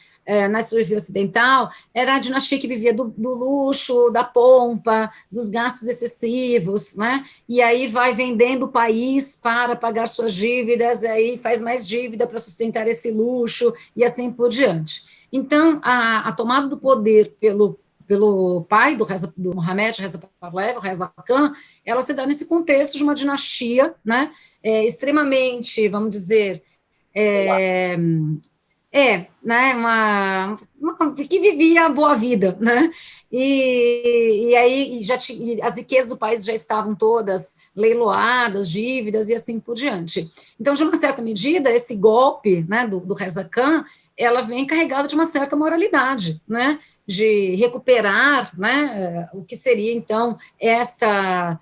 na historiografia ocidental, era a dinastia que vivia do luxo, da pompa, dos gastos excessivos, né? E aí vai vendendo o país para pagar suas dívidas, aí faz mais dívida para sustentar esse luxo, e assim por diante. Então, a tomada do poder pelo pai do Mohammed, Reza Pahlavi, Reza Khan, ela se dá nesse contexto de uma dinastia, né, extremamente, vamos dizer, né, que vivia a boa vida, né, e aí as riquezas do país já estavam todas leiloadas, dívidas e assim por diante. Então, de uma certa medida, esse golpe, né, do Reza Khan, ela vem carregada de uma certa moralidade, né, de recuperar, né, o que seria, então, essa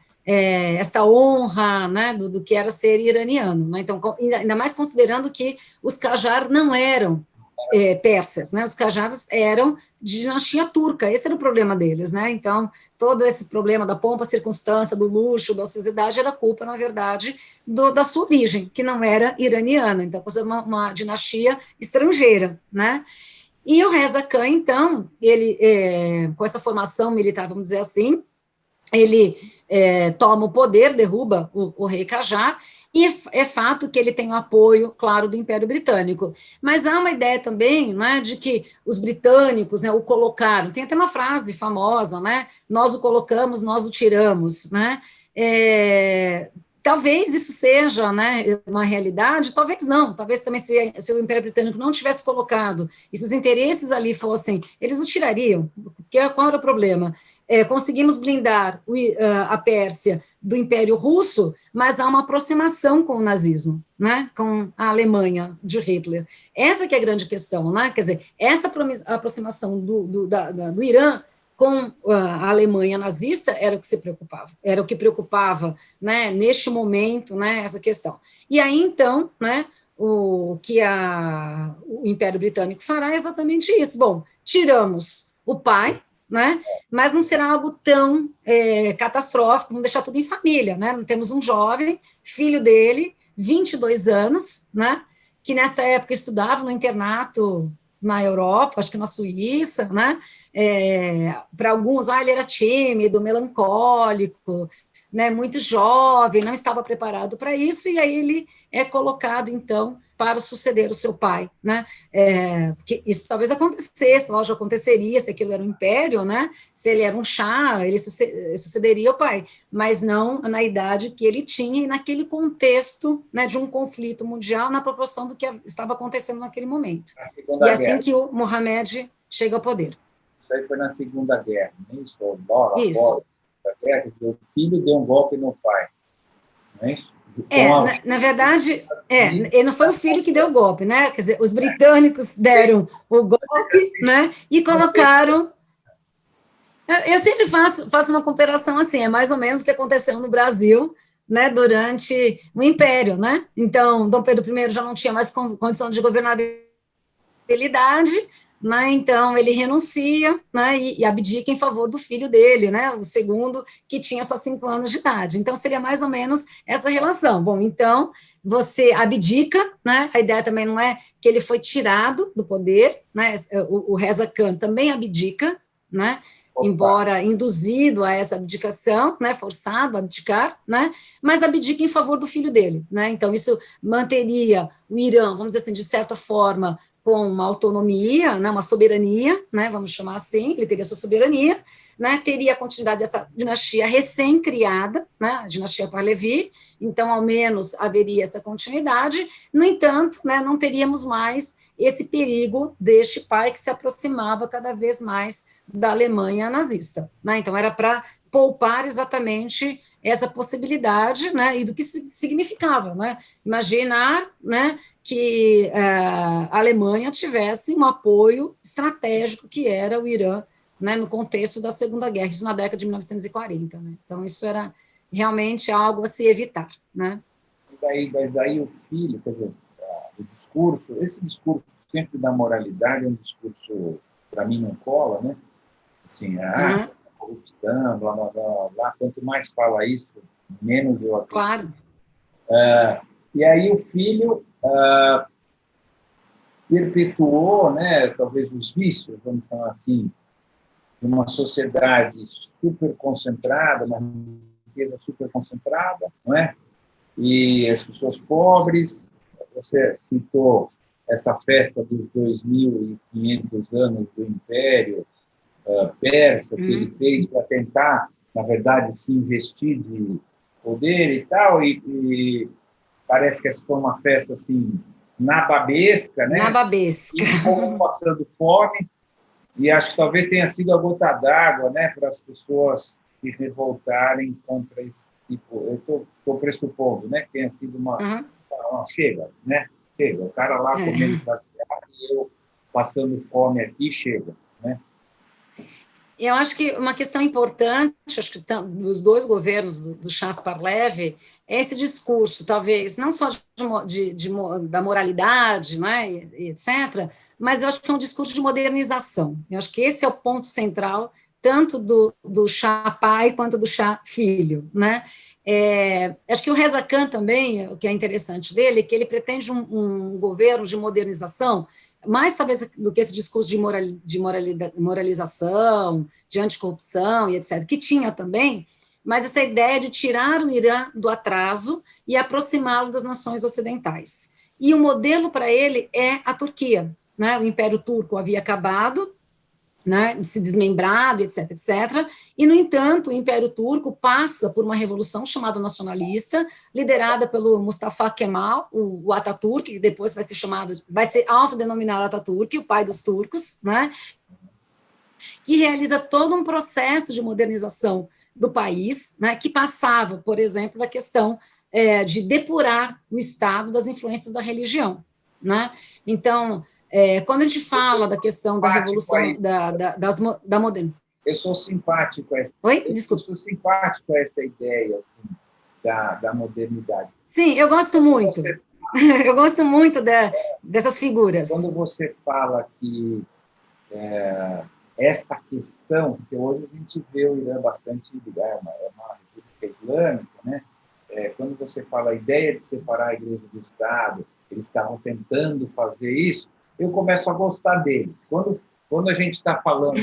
honra, né, do que era ser iraniano, né? Então, ainda mais considerando que os Qajar não eram persas, né? Os Qajares eram de dinastia turca, esse era o problema deles, né? Então, todo esse problema da pompa, circunstância, do luxo, da ociosidade, era culpa, na verdade, da sua origem, que não era iraniana, então, por ser uma dinastia estrangeira, né? E o Reza Khan, então, ele, com essa formação militar, vamos dizer assim, ele toma o poder, derruba o rei Qajar, e é fato que ele tem o apoio, claro, do Império Britânico. Mas há uma ideia também, né, de que os britânicos, né, o colocaram. Tem até uma frase famosa, né, nós o colocamos, nós o tiramos, né, talvez isso seja, né, uma realidade, talvez não, talvez também se o Império Britânico não tivesse colocado, e se os interesses ali fossem, eles o tirariam, porque qual era o problema? Conseguimos blindar a Pérsia do Império Russo, mas há uma aproximação com o nazismo, né, com a Alemanha de Hitler. Essa que é a grande questão, né, quer dizer, essa aproximação do Irã com a Alemanha nazista era o que se preocupava, era o que preocupava, né, neste momento, né, essa questão. E aí, então, né, o que o Império Britânico fará é exatamente isso. Bom, tiramos o pai, né, mas não será algo tão catastrófico, vamos deixar tudo em família, né, não temos um jovem, filho dele, 22 anos, né, que nessa época estudava no internato na Europa, acho que na Suíça, né, para alguns, ele era tímido, melancólico, né, muito jovem, não estava preparado para isso, e aí ele é colocado, então, para suceder o seu pai, né, porque isso talvez acontecesse, lógico, aconteceria se aquilo era um império, né, se ele era um chá, ele sucederia o pai, mas não na idade que ele tinha e naquele contexto, né, de um conflito mundial na proporção do que estava acontecendo naquele momento. E assim Guerra. que o Mohammed chega ao poder. Isso aí foi na Segunda Guerra, não é isso? Isso. O filho deu um golpe no pai, não é isso? Na verdade, ele não foi o filho que deu o golpe, né? Quer dizer, os britânicos deram o golpe, né? E colocaram. Eu sempre faço uma comparação assim, é mais ou menos o que aconteceu no Brasil, né? Durante o Império, né? Então, Dom Pedro I já não tinha mais condição de governabilidade, né, então ele renuncia, né, e abdica em favor do filho dele, né, o segundo, que tinha só 5 anos de idade. Então, seria mais ou menos essa relação. Bom, então, você abdica, né, a ideia também não é que ele foi tirado do poder, né, o Reza Khan também abdica, né, embora induzido a essa abdicação, né, forçado a abdicar, né, mas abdica em favor do filho dele, né, então isso manteria o Irã, vamos dizer assim, de certa forma, com uma autonomia, né, uma soberania, né, vamos chamar assim, ele teria sua soberania, né, teria a continuidade dessa dinastia recém-criada, né, a dinastia Pahlavi, então, ao menos, haveria essa continuidade, no entanto, né, não teríamos mais esse perigo deste pai que se aproximava cada vez mais da Alemanha nazista, né, então era para poupar exatamente essa possibilidade, né, e do que significava, né, imaginar, né, que a Alemanha tivesse um apoio estratégico que era o Irã, né, no contexto da Segunda Guerra, isso na década de 1940, né? Então isso era realmente algo a se evitar, né? Daí o filho, quer dizer, o discurso, esse discurso sempre da moralidade é um discurso, para mim, não cola, né? Assim, corrupção, blá, blá, blá, blá, quanto mais fala isso, menos eu acredito. Claro. E aí o filho perpetuou, né, talvez os vícios, vamos falar assim, de uma sociedade super concentrada, uma riqueza super concentrada, não é? E as pessoas pobres, você citou essa festa dos 2.500 anos do Império Persa, que ele fez para tentar, na verdade, se investir de poder e tal, e parece que essa foi uma festa assim, nababesca, né? Nababesca. E o povo passando fome, e acho que talvez tenha sido a gota d'água, né, para as pessoas se revoltarem contra esse tipo. Eu estou pressupondo, né, que tenha sido uma chega, né? Chega, o cara lá comendo baseado e eu passando fome aqui, chega, né? Eu acho que uma questão importante, acho que dos dois governos do Shah Pahlavi, é esse discurso, talvez, não só da moralidade, né, etc., mas eu acho que é um discurso de modernização. Eu acho que esse é o ponto central, tanto do Shah pai quanto do Shah filho, né? Acho que o Reza Khan também, o que é interessante dele, é que ele pretende um governo de modernização, mais talvez do que esse discurso de moralização, de anticorrupção e etc., que tinha também, mas essa ideia de tirar o Irã do atraso e aproximá-lo das nações ocidentais. E o modelo para ele é a Turquia, né? O Império Turco havia acabado, né, se desmembrado, etc., etc. E, no entanto, o Império Turco passa por uma revolução chamada nacionalista, liderada pelo Mustafa Kemal, o Ataturk, que depois vai ser autodenominado Ataturk, o pai dos turcos, né, que realiza todo um processo de modernização do país, né, que passava, por exemplo, da questão de depurar o Estado das influências da religião, né? Então, quando a gente fala da questão da revolução, da modernidade. Eu sou simpático a essa. Oi? Desculpa. Eu sou simpático a essa ideia assim, da modernidade. Sim, eu gosto muito. Eu gosto muito dessas figuras. Quando você fala que essa questão, porque hoje a gente vê o Irã bastante, é uma república islâmica, né? Quando você fala a ideia de separar a igreja do Estado, eles estavam tentando fazer isso, eu começo a gostar deles. Quando a gente está falando,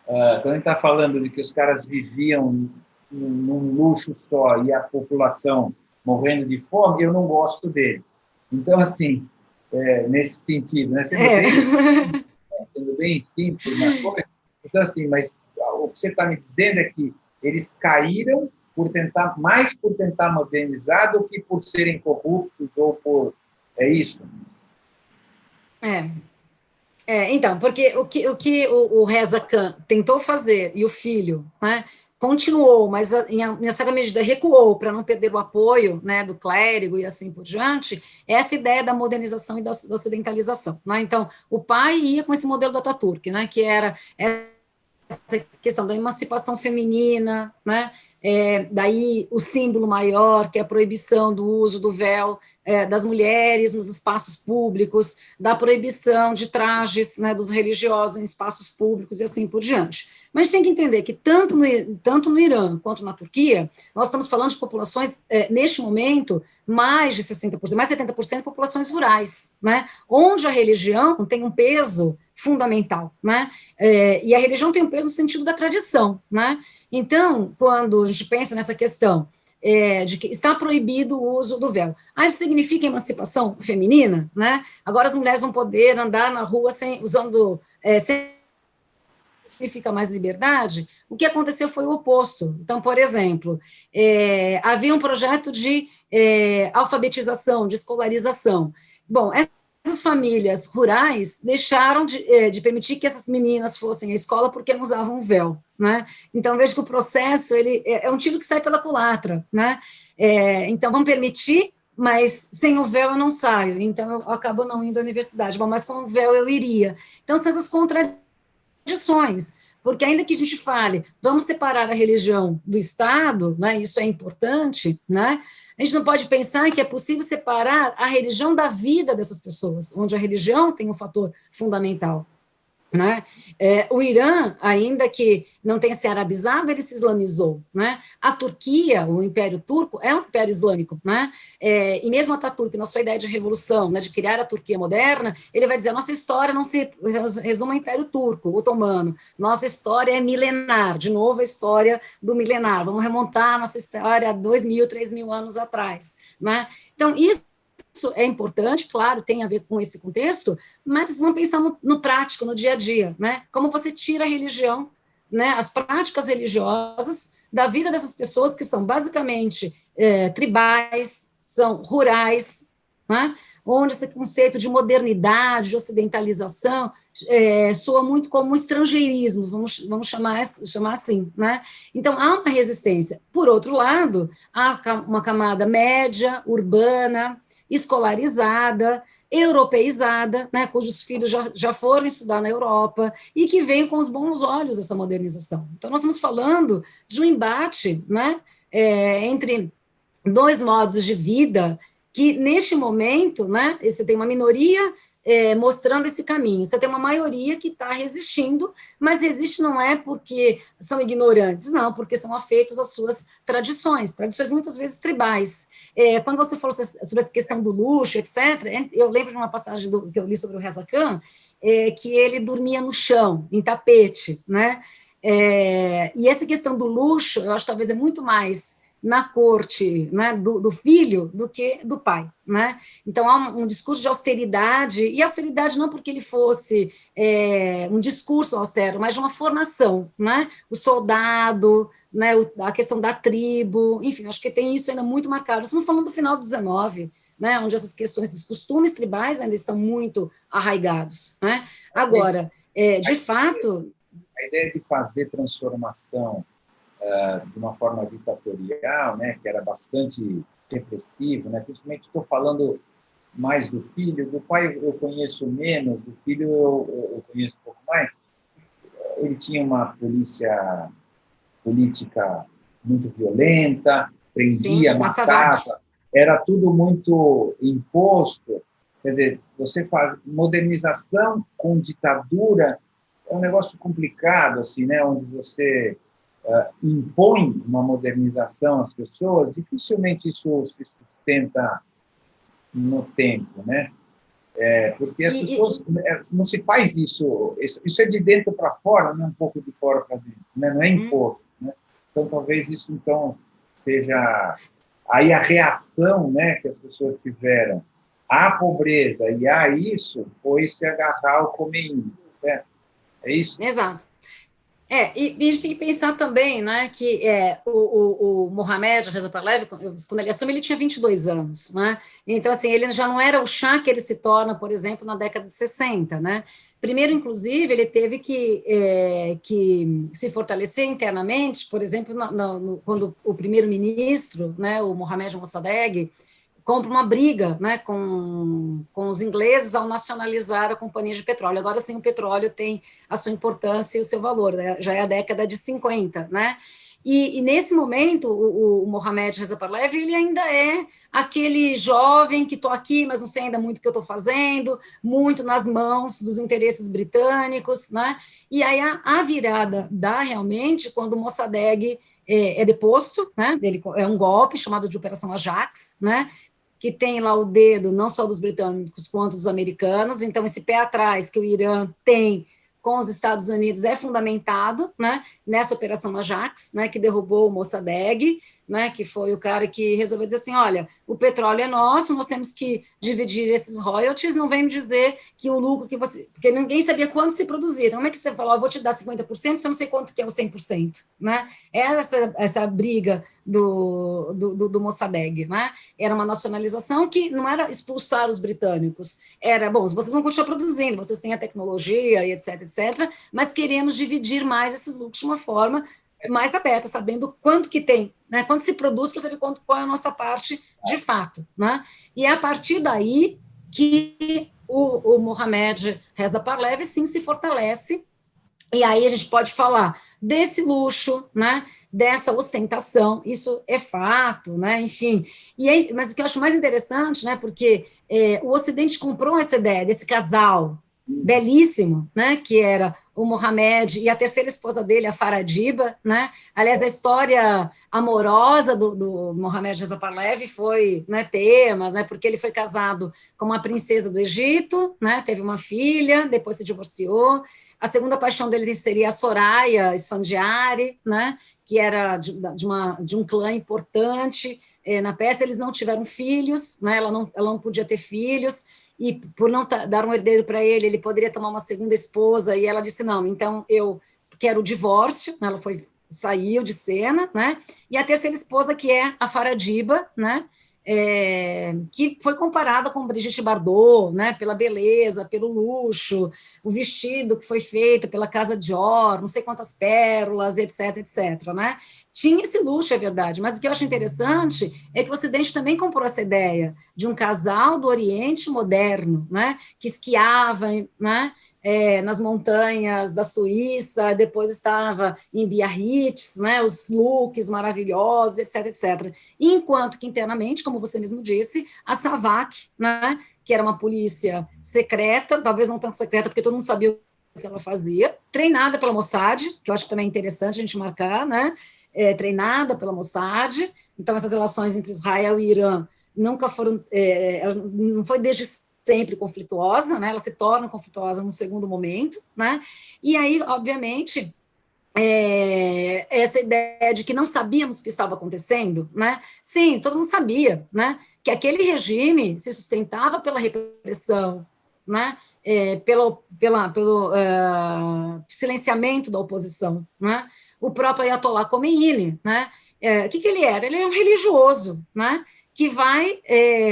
quando a gente está falando de que os caras viviam num luxo só e a população morrendo de fome, eu não gosto deles. Então, assim, nesse sentido, né? Sendo bem simples na coisa. Então, assim, mas o que você está me dizendo é que eles caíram por tentar modernizar do que por serem corruptos ou por... É isso? Então, porque o que o Reza Khan tentou fazer, e o filho, né, continuou, mas em certa medida recuou para não perder o apoio, né, do clérigo e assim por diante, é essa ideia da modernização e da ocidentalização. Né? Então, o pai ia com esse modelo do Ataturk, né, que era essa questão da emancipação feminina, né? Daí o símbolo maior, que é a proibição do uso do véu das mulheres nos espaços públicos, da proibição de trajes, né, dos religiosos em espaços públicos e assim por diante. Mas a gente tem que entender que tanto no Irã quanto na Turquia, nós estamos falando de populações, neste momento, mais de 60%, mais de 70% de populações rurais, né, onde a religião tem um peso fundamental, né? E a religião tem um peso no sentido da tradição, né? Então, quando a gente pensa nessa questão de que está proibido o uso do véu, isso significa emancipação feminina, né? Agora as mulheres vão poder andar na rua sem significa mais liberdade. O que aconteceu foi o oposto. Então, por exemplo, havia um projeto de alfabetização, de escolarização. Bom, essas famílias rurais deixaram de permitir que essas meninas fossem à escola porque não usavam véu, né? Então, vejo que o processo ele é um tiro que sai pela culatra, né? Então, vamos permitir, mas sem o véu eu não saio, então eu acabo não indo à universidade. Bom, mas com o véu eu iria. Então, são essas contradições, porque ainda que a gente fale, vamos separar a religião do Estado, né, isso é importante, né, a gente não pode pensar que é possível separar a religião da vida dessas pessoas, onde a religião tem um fator fundamental. Né? O Irã, ainda que não tenha se arabizado, ele se islamizou. Né? A Turquia, o Império Turco, é um império islâmico. Né? E mesmo Ataturk, na sua ideia de revolução, né, de criar a Turquia moderna, ele vai dizer, a nossa história não se resume ao Império Turco, otomano, nossa história é milenar, de novo a história do milenar, vamos remontar a nossa história a 2.000, 3.000 anos atrás. Né? Então, isso é importante, claro, tem a ver com esse contexto, mas vamos pensar no prático, no dia a dia, né? Como você tira a religião, né, as práticas religiosas da vida dessas pessoas que são basicamente tribais, são rurais, né? Onde esse conceito de modernidade, de ocidentalização, soa muito como estrangeirismo, vamos chamar assim, né? Então, há uma resistência. Por outro lado, há uma camada média, urbana, escolarizada, europeizada, né, cujos filhos já foram estudar na Europa e que veem com os bons olhos essa modernização. Então, nós estamos falando de um embate, né, entre dois modos de vida que, neste momento, né, você tem uma minoria mostrando esse caminho, você tem uma maioria que está resistindo, mas resiste não é porque são ignorantes, não, porque são afeitos às suas tradições muitas vezes tribais. Quando você falou sobre essa questão do luxo, etc., eu lembro de uma passagem que eu li sobre o Reza Khan, que ele dormia no chão, em tapete, né? E essa questão do luxo, eu acho que talvez é muito mais na corte, né, do filho do que do pai, né? Então há um discurso de austeridade, e austeridade não porque ele fosse um discurso austero, mas de uma formação, né? O soldado, né, a questão da tribo, enfim, acho que tem isso ainda muito marcado. Estamos falando do final do XIX, né, onde essas questões, esses costumes tribais ainda estão muito arraigados, né? Agora, de fato... A ideia de fazer transformação de uma forma ditatorial, né, que era bastante repressivo, né, principalmente estou falando mais do filho, do pai eu conheço menos, do filho eu conheço um pouco mais. Ele tinha uma política muito violenta, prendia, matava, era tudo muito imposto. Quer dizer, você faz modernização com ditadura, é um negócio complicado, assim, né, onde você impõe uma modernização às pessoas, dificilmente isso se sustenta no tempo, né? Porque as pessoas não se faz isso é de dentro para fora, não é um pouco de fora para dentro, né? Não é imposto, né? Então talvez isso então seja aí a reação, né, que as pessoas tiveram à pobreza e a isso foi se agarrar ao Khomeini, certo? É isso? Exato. E a gente tem que pensar também, né, que o Mohamed Reza Pahlavi, quando ele assume, ele tinha 22 anos, né? Então, assim, ele já não era o Shah que ele se torna, por exemplo, na década de 60, né? Primeiro, inclusive, ele teve que se fortalecer internamente, por exemplo, quando o primeiro-ministro, né, o Mohamed Mossadegh, compra uma briga, né, com os ingleses ao nacionalizar a companhia de petróleo. Agora sim, o petróleo tem a sua importância e o seu valor, né? Já é a década de 50, né? E nesse momento, o Mohamed Reza Pahlavi, ele ainda é aquele jovem que estou aqui, mas não sei ainda muito o que eu estou fazendo, muito nas mãos dos interesses britânicos, né? E aí a virada dá realmente quando o Mossadegh é deposto, né? Ele é um golpe chamado de Operação Ajax, né? Que tem lá o dedo não só dos britânicos quanto dos americanos. Então, esse pé atrás que o Irã tem com os Estados Unidos é fundamentado, né, nessa Operação Ajax, né, que derrubou o Mossadegh, né, que foi o cara que resolveu dizer assim, olha, o petróleo é nosso, nós temos que dividir esses royalties, não vem me dizer que o lucro que você... Porque ninguém sabia quanto se produzia. Então, como é que você falou, eu vou te dar 50%, se eu não sei quanto que é o 100%, né? Era essa briga do Mossadegh, né? Era uma nacionalização que não era expulsar os britânicos, era, bom, vocês vão continuar produzindo, vocês têm a tecnologia e etc, mas queremos dividir mais esses lucros de uma forma mais aberta, sabendo quanto que tem, né? Quanto se produz para saber qual é a nossa parte de fato, né? E é a partir daí que o Mohamed Reza Pahlavi sim se fortalece, e aí a gente pode falar desse luxo, né? Dessa ostentação, isso é fato, né? Enfim. Mas o que eu acho mais interessante, né? Porque o Ocidente comprou essa ideia desse casal belíssimo, né? Que era o Mohamed e a terceira esposa dele, a Faradiba, né? Aliás, a história amorosa do Mohamed Reza Pahlavi foi, né, tema, né? Porque ele foi casado com uma princesa do Egito, né? Teve uma filha, depois se divorciou. A segunda paixão dele seria a Soraya Esfandiari, né? que era de um clã importante na Pérsia, eles não tiveram filhos, né? Ela não podia ter filhos, e por não dar um herdeiro para ele, ele poderia tomar uma segunda esposa, e ela disse, não, então eu quero o divórcio, né? Ela saiu de cena, né? E a terceira esposa, que é a Faradiba, né? Que foi comparada com Brigitte Bardot, né, pela beleza, pelo luxo, o vestido que foi feito pela Casa Dior, não sei quantas pérolas, etc, etc, né? Tinha esse luxo, é verdade, mas o que eu acho interessante é que o Ocidente também comprou essa ideia de um casal do Oriente moderno, né, que esquiava, né, nas montanhas da Suíça, depois estava em Biarritz, né, os looks maravilhosos, etc, etc. Enquanto que internamente, como você mesmo disse, a SAVAK, né, que era uma polícia secreta, talvez não tão secreta, porque todo mundo sabia o que ela fazia, treinada pela Mossad, que eu acho que também é interessante a gente marcar, né, treinada pela Mossad. Então, essas relações entre Israel e Irã nunca foram, não foi desde sempre conflituosa, né, ela se torna conflituosa no segundo momento, né, e aí, obviamente, essa ideia de que não sabíamos o que estava acontecendo, né? Sim, todo mundo sabia, né? Que aquele regime se sustentava pela repressão, né? Pelo silenciamento da oposição, né? O próprio Ayatollah Khomeini, né? O que ele era? Ele é um religioso, né? Que vai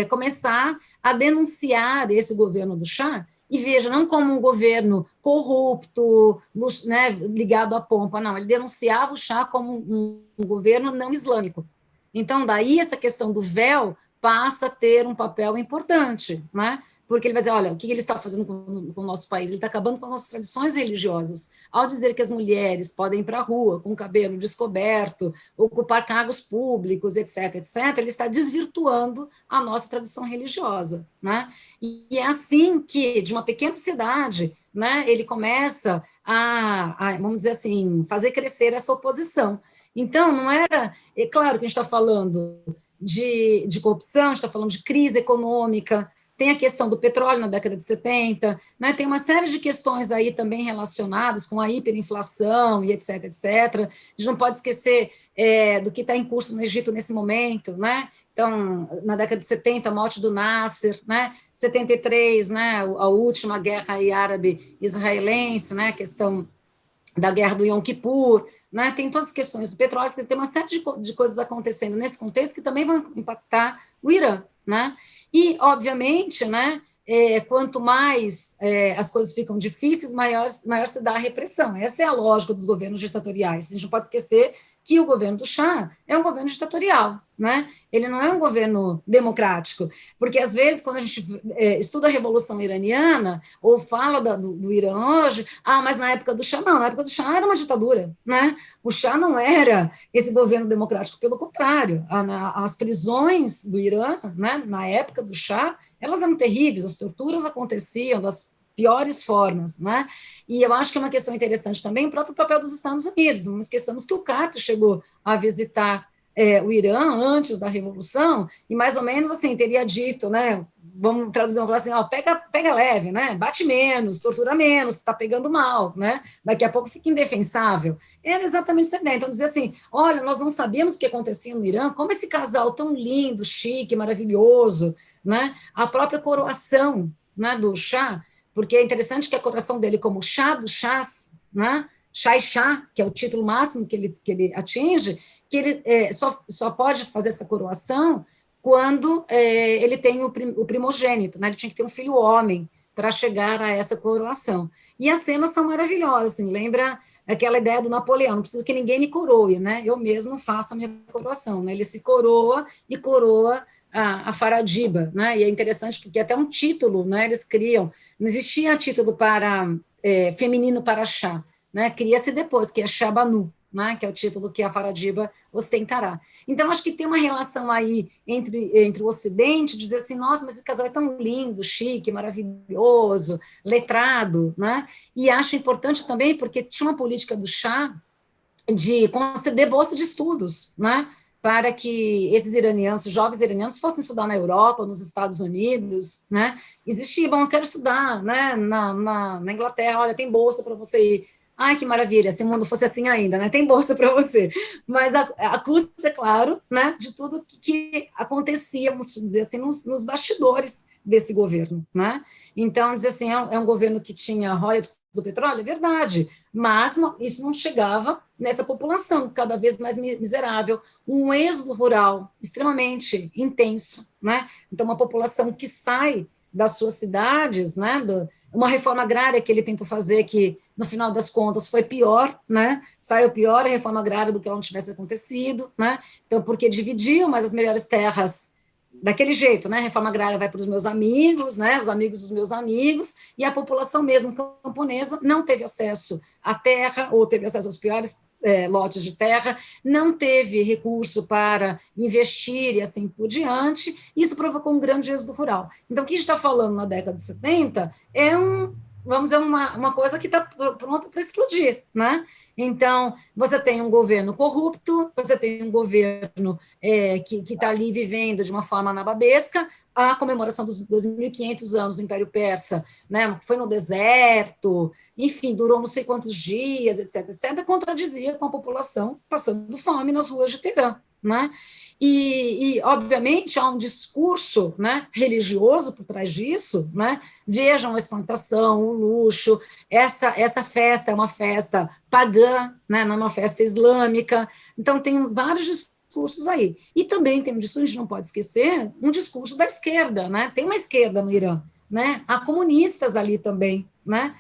começar a denunciar esse governo do Shah. E veja, não como um governo corrupto, né, ligado à pompa, não. Ele denunciava o Shah como um governo não islâmico. Então, daí essa questão do véu passa a ter um papel importante, né? Porque ele vai dizer, olha, o que ele está fazendo com o nosso país? Ele está acabando com as nossas tradições religiosas. Ao dizer que as mulheres podem ir para a rua com o cabelo descoberto, ocupar cargos públicos, etc., etc., ele está desvirtuando a nossa tradição religiosa, né? E é assim que, de uma pequena cidade, né, ele começa vamos dizer assim, fazer crescer essa oposição. Então, não era... É claro que a gente está falando de corrupção, a gente está falando de crise econômica, tem a questão do petróleo na década de 70, né? Tem uma série de questões aí também relacionadas com a hiperinflação e etc, etc. A gente não pode esquecer do que está em curso no Egito nesse momento, né? Então, na década de 70, a morte do Nasser, né? 73, né? A última guerra árabe-israelense, né? A questão da guerra do Yom Kippur, né? Tem todas as questões do petróleo, tem uma série de coisas acontecendo nesse contexto que também vão impactar o Irã, né? E, obviamente, né, quanto mais as coisas ficam difíceis, maior se dá a repressão. Essa é a lógica dos governos ditatoriais. A gente não pode esquecer que o governo do Shah é um governo ditatorial, né? Ele não é um governo democrático, porque às vezes quando a gente estuda a Revolução Iraniana ou fala do Irã hoje, mas na época do Shah não, na época do Shah era uma ditadura, né? O Shah não era esse governo democrático, pelo contrário, as prisões do Irã, né, na época do Shah, elas eram terríveis, as torturas aconteciam das piores formas, né? E eu acho que é uma questão interessante também o próprio papel dos Estados Unidos. Não esqueçamos que o Carter chegou a visitar o Irã antes da Revolução e mais ou menos assim teria dito, né? Vamos traduzir, vamos falar assim, ó, pega leve, né? Bate menos, tortura menos, está pegando mal, né? Daqui a pouco fica indefensável. Era exatamente essa ideia. Então dizer assim, olha, nós não sabíamos o que acontecia no Irã, como esse casal tão lindo, chique, maravilhoso, né? A própria coroação, né, do Shah, porque é interessante que a coroação dele como Shah dos Shahs, né? Shah e Shah, que é o título máximo que ele atinge, que ele só pode fazer essa coroação quando ele tem o primogênito, né? Ele tinha que ter um filho homem para chegar a essa coroação. E as cenas são maravilhosas, assim, lembra aquela ideia do Napoleão, não preciso que ninguém me coroe, né? Eu mesmo faço a minha coroação, né? Ele se coroa e coroa a Faradiba, né? E é interessante porque até um título, né? Eles criam, não existia título para feminino para Shah, né? Cria-se depois, que é Shah Banu, né? Que é o título que a Faradiba ostentará. Então, acho que tem uma relação aí entre o Ocidente, dizer assim, nossa, mas esse casal é tão lindo, chique, maravilhoso, letrado, né? E acho importante também porque tinha uma política do Shah de conceder bolsa de estudos, né? Para que esses iranianos, jovens iranianos, fossem estudar na Europa, nos Estados Unidos, né? Existia, bom, eu quero estudar, né? Na Inglaterra, olha, tem bolsa para você ir. ai, que maravilha, se o mundo fosse assim ainda, né? Tem bolsa para você. Mas a custa, é claro, né, de tudo que acontecia, vamos dizer assim, nos bastidores desse governo, né? Então, dizer assim, é um governo que tinha royalties do petróleo, é verdade, mas isso não chegava nessa população cada vez mais miserável, um êxodo rural extremamente intenso, né? Então, uma população que sai das suas cidades, né? Uma reforma agrária que ele tentou fazer, que, no final das contas, foi pior, né? Saiu pior a reforma agrária do que ela não tivesse acontecido, né? Então, porque dividiu, mas as melhores terras daquele jeito, né? A reforma agrária vai para os meus amigos, né? Os amigos dos meus amigos, e a população mesmo camponesa não teve acesso à terra, ou teve acesso aos piores lotes de terra, não teve recurso para investir e assim por diante, isso provocou um grande êxodo rural. Então, o que a gente está falando na década de 70 vamos dizer, uma coisa que está pronta para explodir, né? Então, você tem um governo corrupto, você tem um governo que está ali vivendo de uma forma anababesca, a comemoração dos 2.500 anos do Império Persa, né, foi no deserto, enfim, durou não sei quantos dias, etc., contradizia com a população passando fome nas ruas de Teherã, né? Obviamente, há um discurso, né, religioso por trás disso, né? Vejam a ostentação, o luxo, essa festa é uma festa pagã, né, não é uma festa islâmica, então tem vários discursos aí. E também tem um discurso, a gente não pode esquecer, um discurso da esquerda, né? Tem uma esquerda no Irã, né? Há comunistas ali também, né?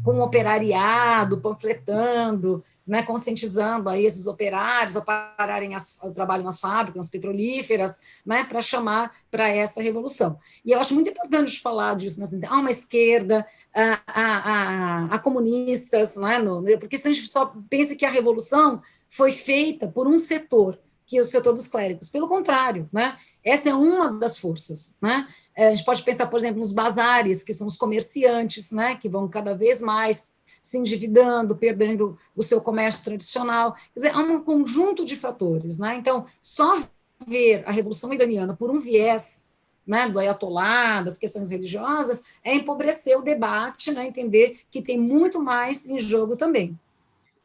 Com o operariado, panfletando, né, conscientizando aí esses operários a pararem o trabalho nas fábricas, nas petrolíferas, né, para chamar para essa revolução. E eu acho muito importante falar disso, assim, há uma esquerda, há comunistas, né, porque se a gente só pensa que a revolução foi feita por um setor, que é o setor dos clérigos. Pelo contrário, né, essa é uma das forças, né? A gente pode pensar, por exemplo, nos bazares, que são os comerciantes, né, que vão cada vez mais se endividando, perdendo o seu comércio tradicional. Quer dizer, há um conjunto de fatores, né? Então, só ver a Revolução Iraniana por um viés, né, do Ayatollah, das questões religiosas, é empobrecer o debate, né, entender que tem muito mais em jogo também.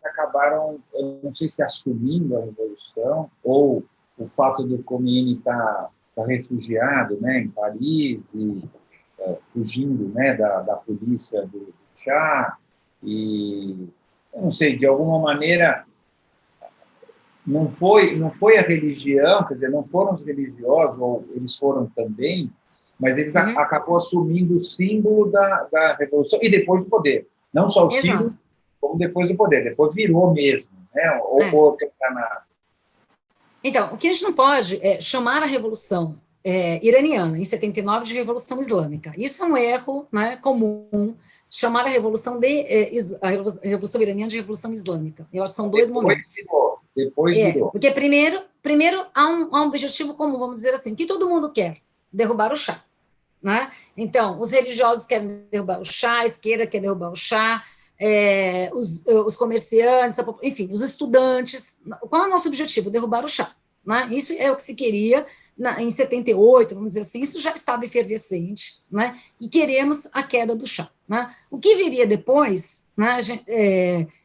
Acabaram, eu não sei se assumindo a revolução, ou o fato do Khomeini estar refugiado, né, em Paris, e fugindo, né, da polícia do Shah, e, eu não sei, de alguma maneira, não foi a religião, quer dizer, não foram os religiosos, ou eles foram também, mas eles acabou assumindo o símbolo da revolução, e depois o poder. Não só o símbolo, como depois o poder. Depois virou mesmo, né? Ou Então, o que a gente não pode é chamar a revolução iraniana, em 79, de Revolução Islâmica. Isso é um erro, né, comum, chamar a Revolução Iraniana de Revolução Islâmica. Eu acho que são dois momentos. Depois virou. Porque primeiro há um objetivo comum, vamos dizer assim, que todo mundo quer, derrubar o Shah, né? Então, os religiosos querem derrubar o Shah, a esquerda quer derrubar o Shah, os comerciantes, enfim, os estudantes. Qual é o nosso objetivo? Derrubar o Shah, né? Isso é o que se queria em 78, vamos dizer assim, isso já estava efervescente, né? E queremos a queda do Shah, né? O que viria depois, né,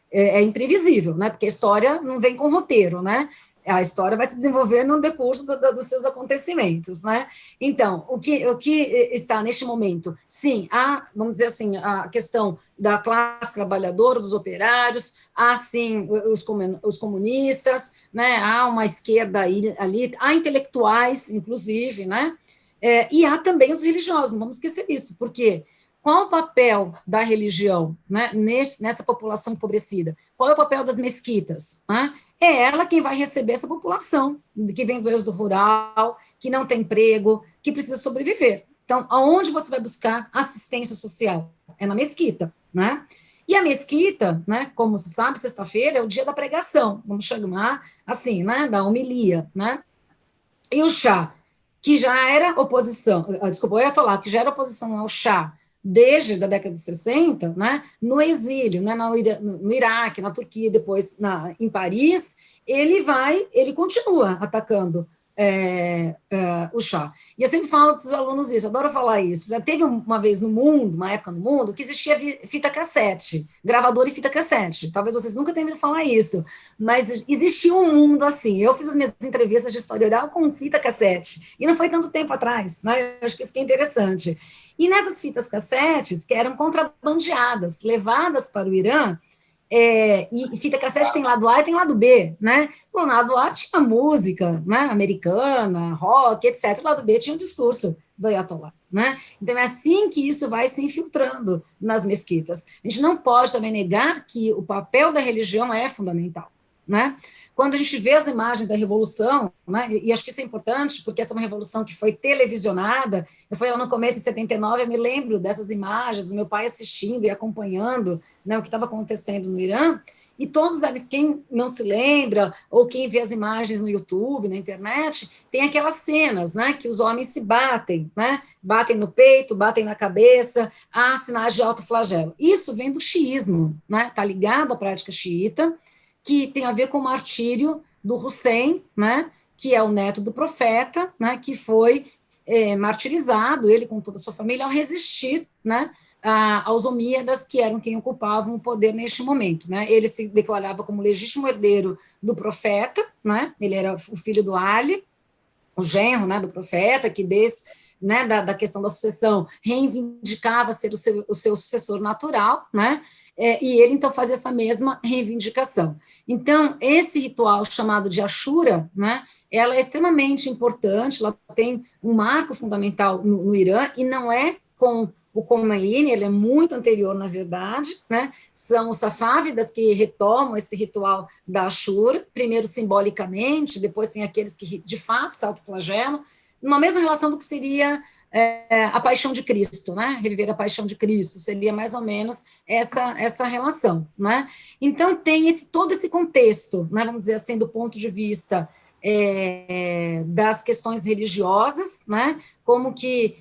é imprevisível, né? Porque a história não vem com roteiro, né? A história vai se desenvolvendo no decurso dos seus acontecimentos, né? Então, o que está neste momento? Sim, vamos dizer assim, a questão da classe trabalhadora, dos operários, há, sim, os comunistas, né? Há uma esquerda ali, há intelectuais, inclusive, né? E há também os religiosos, não vamos esquecer isso, porque qual o papel da religião, né, nessa população empobrecida? Qual é o papel das mesquitas, né? É ela quem vai receber essa população, que vem do êxodo rural, que não tem emprego, que precisa sobreviver. Então, aonde você vai buscar assistência social? É na mesquita, né? E a mesquita, né, como se sabe, sexta-feira é o dia da pregação, vamos chamar assim, né, da homilia, né? E o Shah, que já era oposição, desculpa, o Ayatollah, que já era oposição ao Shah desde a década de 60, né, no exílio, né, no Iraque, na Turquia, depois em Paris, ele continua atacando o chá. E eu sempre falo para os alunos isso, adoro falar isso. Já teve uma vez no mundo, uma época no mundo, que existia fita cassete, gravador e fita cassete. Talvez vocês nunca tenham ouvido falar isso, mas existia um mundo assim. Eu fiz as minhas entrevistas de história oral com fita cassete, e não foi tanto tempo atrás, né? Eu acho que isso que é interessante. E nessas fitas cassetes, que eram contrabandeadas, levadas para o Irã, e fita cassete tem lado A e tem lado B, né? No lado A tinha música, né, americana, rock, etc. O lado B tinha o discurso do Ayatollah, né? Então é assim que isso vai se infiltrando nas mesquitas. A gente não pode também negar que o papel da religião é fundamental, né? Quando a gente vê as imagens da revolução, né, e acho que isso é importante, porque essa é uma revolução que foi televisionada, eu fui lá no começo de 79, eu me lembro dessas imagens, do meu pai assistindo e acompanhando, né, o que estava acontecendo no Irã, e todos eles, quem não se lembra, ou quem vê as imagens no YouTube, na internet, tem aquelas cenas, né, que os homens se batem, né, batem no peito, batem na cabeça, há sinais de autoflagelo. Isso vem do xiismo, né, está ligado à prática xiita, que tem a ver com o martírio do Hussein, né, que é o neto do profeta, né, que foi martirizado, ele com toda a sua família, ao resistir, né, aos omíadas, que eram quem ocupavam o poder neste momento, né? Ele se declarava como legítimo herdeiro do profeta, né? Ele era o filho do Ali, o genro, né, do profeta, que né, da questão da sucessão reivindicava ser o seu sucessor natural, né? E ele, então, fazia essa mesma reivindicação. Então, esse ritual chamado de Ashura, né, ela é extremamente importante, ela tem um marco fundamental no Irã, e não é com o Khomeini, ele é muito anterior, na verdade, né? São os safávidas que retomam esse ritual da Ashura, primeiro simbolicamente, depois tem aqueles que, de fato, se autoflagelam, numa mesma relação do que seria a paixão de Cristo, né? Reviver a paixão de Cristo, seria mais ou menos essa relação, né? Então, tem todo esse contexto, né? Vamos dizer assim, do ponto de vista das questões religiosas, né? Como que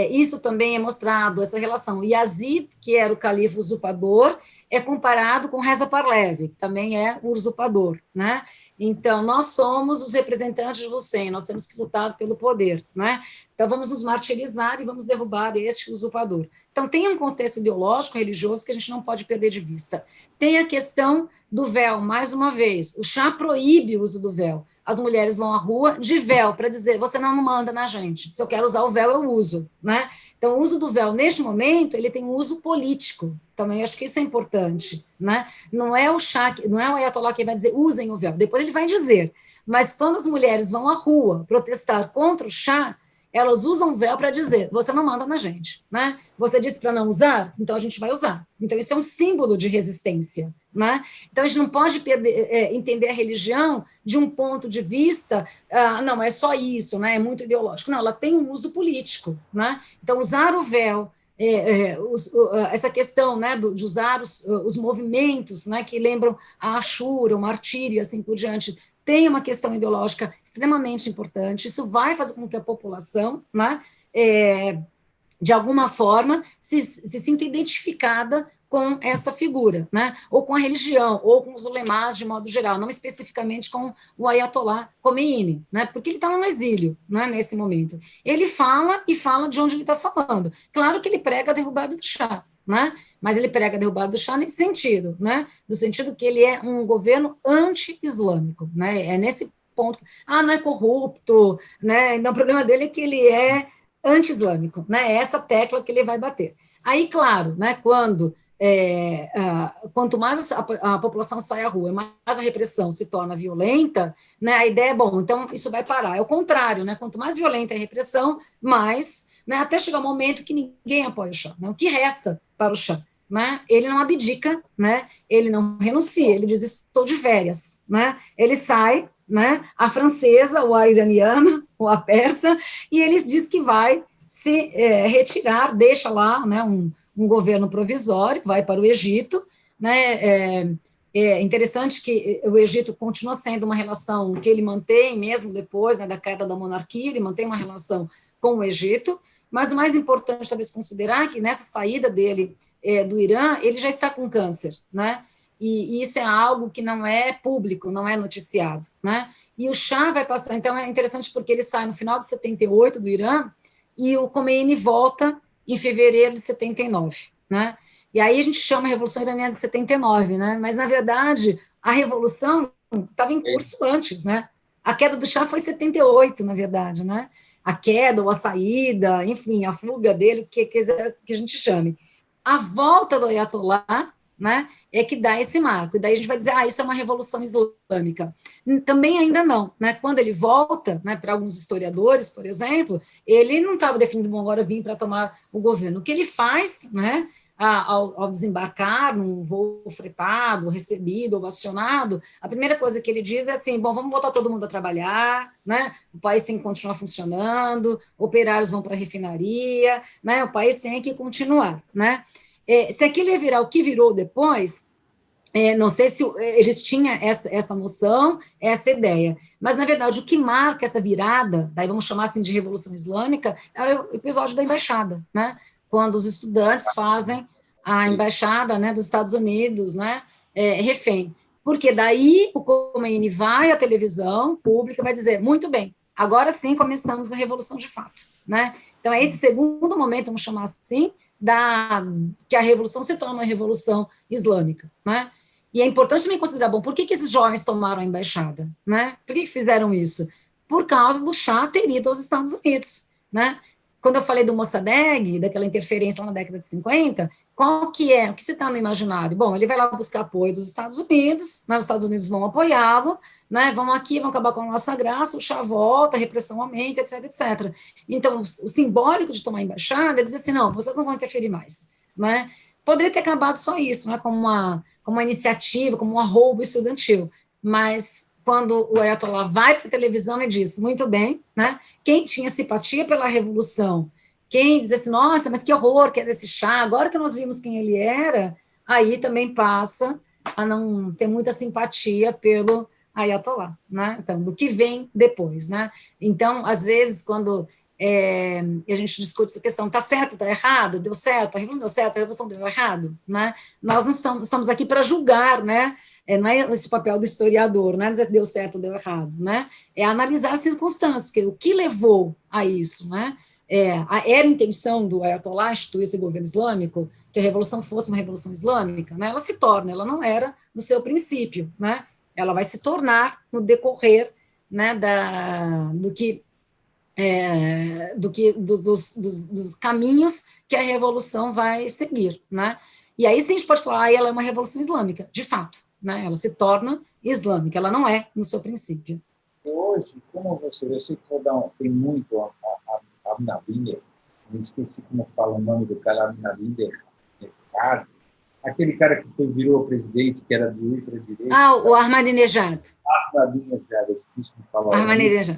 isso também é mostrado, essa relação. Yazid, que era o califa usurpador, é comparado com Reza Pahlavi, que também é um usurpador, né? Então, nós somos os representantes de Hussein, nós temos que lutar pelo poder, né? Então, vamos nos martirizar e vamos derrubar este usurpador. Então, tem um contexto ideológico, religioso, que a gente não pode perder de vista. Tem a questão do véu, mais uma vez, o chá proíbe o uso do véu. As mulheres vão à rua de véu para dizer, você não manda na gente, se eu quero usar o véu, eu uso, né? Então, o uso do véu, neste momento, ele tem um uso político, também acho que isso é importante, né? Não é o chá, não é o Ayatollah que vai dizer, usem o véu, depois ele vai dizer, mas quando as mulheres vão à rua protestar contra o chá, elas usam o véu para dizer, você não manda na gente, né? Você disse para não usar, então a gente vai usar. Então, isso é um símbolo de resistência, né? Então, a gente não pode entender a religião de um ponto de vista, não, é só isso, né? É muito ideológico. Não, ela tem um uso político, né? Então, usar o véu, essa questão, né, de usar os movimentos, né, que lembram a Ashura, o martírio e assim por diante, tem uma questão ideológica extremamente importante. Isso vai fazer com que a população, né, de alguma forma, se sinta identificada com essa figura, né? Ou com a religião, ou com os ulemás de modo geral, não especificamente com o Ayatollah Khomeini, né? Porque ele está no exílio, né, nesse momento. Ele fala e fala de onde ele está falando. Claro que ele prega a derrubada do Shah, né? Mas ele prega a derrubada do Shah nesse sentido, né? No sentido que ele é um governo anti-islâmico, né? É nesse ponto. Não é corrupto, né? Então, o problema dele é que ele é anti-islâmico, né? É essa tecla que ele vai bater. Aí, claro, né? Quanto mais a população sai à rua, mais a repressão se torna violenta, né, a ideia é, bom, então isso vai parar. É o contrário, né, quanto mais violenta é a repressão, mais, né, até chegar um momento que ninguém apoia o Shah. Né, o que resta para o Shah? Né, ele não abdica, né, ele não renuncia, ele diz, estou de férias. Né, ele sai, né, a francesa, ou a iraniana, ou a persa, e ele diz que vai se retirar, deixa lá, né, um governo provisório, vai para o Egito, né? É interessante que o Egito continua sendo uma relação que ele mantém, mesmo depois, né, da queda da monarquia, ele mantém uma relação com o Egito, mas o mais importante, talvez, considerar que nessa saída dele do Irã, ele já está com câncer, né? e isso é algo que não é público, não é noticiado, né? E o Shah vai passar, então é interessante porque ele sai no final de 78 do Irã e o Khomeini volta em fevereiro de 79, né? E aí a gente chama a Revolução Iraniana de 79, né? Mas, na verdade, a Revolução estava em curso antes, né? A queda do Shah foi em 78, na verdade, né? A queda ou a saída, enfim, a fuga dele, que a gente chame. A volta do Ayatollah, né, é que dá esse marco. E daí a gente vai dizer, isso é uma revolução islâmica. Também ainda não, né? Quando ele volta, né, para alguns historiadores, por exemplo, ele não estava definindo, bom, agora vim para tomar o governo. O que ele faz, né, ao desembarcar num voo fretado, recebido, ovacionado, a primeira coisa que ele diz é assim, bom, vamos voltar todo mundo a trabalhar, né? O país tem que continuar funcionando, operários vão para a refinaria, né? O país tem que continuar, né? Se aquilo ia virar o que virou depois, não sei se eles tinham essa noção, essa ideia, mas, na verdade, o que marca essa virada, daí vamos chamar assim de Revolução Islâmica, é o episódio da embaixada, né? Quando os estudantes fazem a embaixada, né, dos Estados Unidos, né, refém. Porque daí o Khomeini vai à televisão pública e vai dizer, muito bem, agora sim começamos a Revolução de fato, né? Então, é esse segundo momento, vamos chamar assim, que a revolução se torna uma revolução islâmica, né? E é importante também considerar, bom, por que esses jovens tomaram a embaixada, né? Por que fizeram isso? Por causa do Shah ter ido aos Estados Unidos, né? Quando eu falei do Mossadegh, daquela interferência lá na década de 50, qual que é? O que se está no imaginário? Bom, ele vai lá buscar apoio dos Estados Unidos, né? Os Estados Unidos vão apoiá-lo, né? Vão aqui, vão acabar com a nossa graça, o Shah volta, a repressão aumenta, etc, etc. Então, o simbólico de tomar a embaixada é dizer assim, não, vocês não vão interferir mais, né? Poderia ter acabado só isso, né? Como uma iniciativa, como um arroubo estudantil, mas quando o Ayatollah vai para a televisão e diz, muito bem, né? Quem tinha simpatia pela revolução, quem diz assim, nossa, mas que horror que era esse Shah, agora que nós vimos quem ele era, aí também passa a não ter muita simpatia pelo Ayatollah, né? Então, do que vem depois, né? Então, às vezes, quando a gente discute essa questão, está certo, está errado, deu certo, a revolução deu certo, a revolução deu errado, né? Nós não estamos aqui para julgar, né? Não é esse papel do historiador, não é dizer deu certo ou deu errado, né? É analisar as circunstâncias, o que levou a isso, né? Era a intenção do Ayatollah instituir esse governo islâmico, que a revolução fosse uma revolução islâmica, né? Ela se torna, ela não era no seu princípio, né? Ela vai se tornar no decorrer, né, dos caminhos que a revolução vai seguir, né? E aí sim a gente pode falar, ela é uma revolução islâmica, de fato, né? Ela se torna islâmica, ela não é no seu princípio. Hoje, como você vê, eu sei que vou dar tem muito a Abinabinder, eu esqueci como fala o nome do cara, Abinabinder, aquele cara que virou presidente, que era de ultradireita. O Ahmadinejad. Ahmadinejad, é difícil de falar. Ahmadinejad.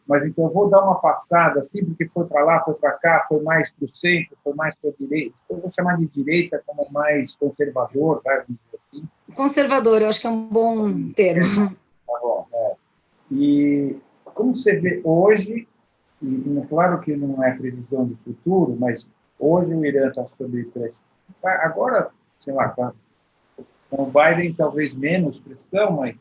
Mas então eu vou dar uma passada, assim, porque foi para lá, foi para cá, foi mais para o centro, foi mais para a direita. Eu vou chamar de direita como mais conservador, vai dizer assim. Conservador, eu acho que é um bom termo. Tá bom. E como você vê hoje, e claro que não é previsão de futuro, mas hoje o Irã está sob pressão. Agora, sei lá, com o Biden talvez menos pressão, mas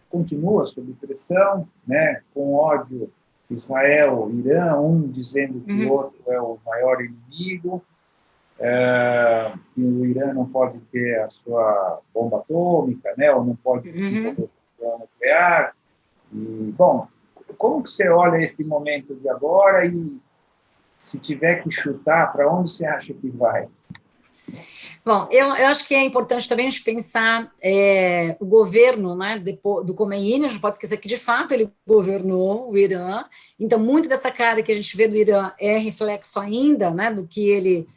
continua sob pressão, né, com ódio Israel, Irã, um dizendo que o outro é o maior inimigo, que o Irã não pode ter a sua bomba atômica, né, ou não pode ter a nuclear. E, bom, como que você olha esse momento de agora e se tiver que chutar, para onde você acha que vai? Bom, eu acho que é importante também a gente pensar o governo, né, do Khomeini. A gente pode esquecer que, de fato, ele governou o Irã. Então, muito dessa cara que a gente vê do Irã é reflexo ainda, né, do que ele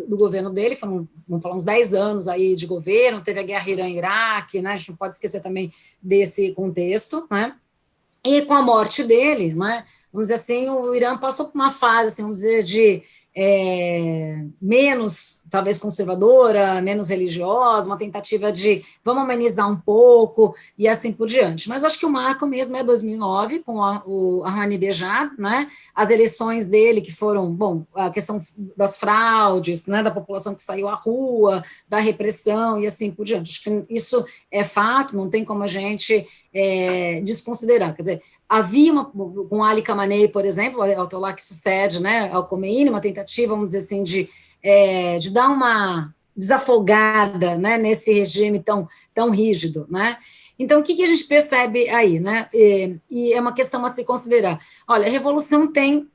do governo dele. Vamos falar uns 10 anos aí de governo, teve a guerra Irã-Iraque, né, a gente não pode esquecer também desse contexto, né? E com a morte dele, né, vamos dizer assim, o Irã passou por uma fase, assim, vamos dizer, menos, talvez, conservadora, menos religiosa, uma tentativa de vamos amenizar um pouco e assim por diante. Mas acho que o marco mesmo é 2009, com o Ahmadinejad, né? As eleições dele que foram, bom, a questão das fraudes, né? Da população que saiu à rua, da repressão e assim por diante. Acho que isso é fato, não tem como a gente desconsiderar. Quer dizer, havia com Ali Khamenei, por exemplo, o Ayatollah que sucede, né, ao Khomeini, uma tentativa, vamos dizer assim, de dar uma desafogada, né, nesse regime tão rígido, né? Então, o que a gente percebe aí, né? E é uma questão a se considerar. Olha, a Revolução tem